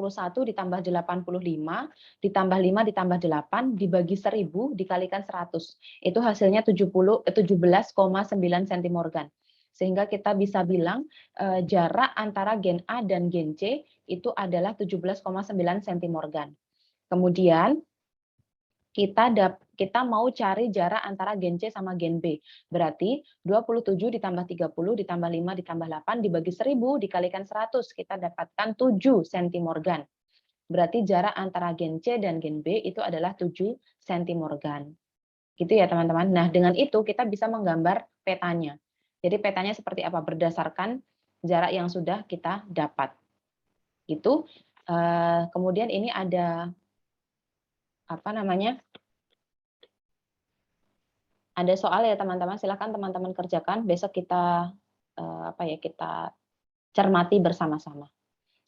ditambah 85 ditambah 5 ditambah 8 dibagi 1000 dikalikan 100. Itu hasilnya 17,9 cm. Sehingga kita bisa bilang jarak antara gen A dan gen C itu adalah 17,9 cm. Kemudian kita mau cari jarak antara gen C sama gen B. Berarti 27 ditambah 30 ditambah 5 ditambah 8 dibagi 1000 dikalikan 100. Kita dapatkan 7 cm. Berarti jarak antara gen C dan gen B itu adalah 7 cm. Gitu ya teman-teman. Nah dengan itu kita bisa menggambar petanya. Jadi petanya seperti apa? Berdasarkan jarak yang sudah kita dapat. Gitu. Kemudian ini ada apa namanya? Ada soal ya teman-teman, silakan teman-teman kerjakan. Besok kita kita cermati bersama-sama.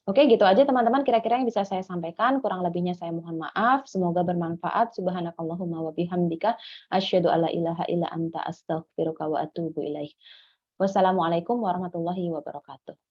Oke, gitu aja teman-teman kira-kira yang bisa saya sampaikan. Kurang lebihnya saya mohon maaf. Semoga bermanfaat. Subhanakallahumma wa bihamdika asyhadu alla ilaha illa anta astaghfiruka wa atubu ilaik. Wassalamualaikum warahmatullahi wabarakatuh.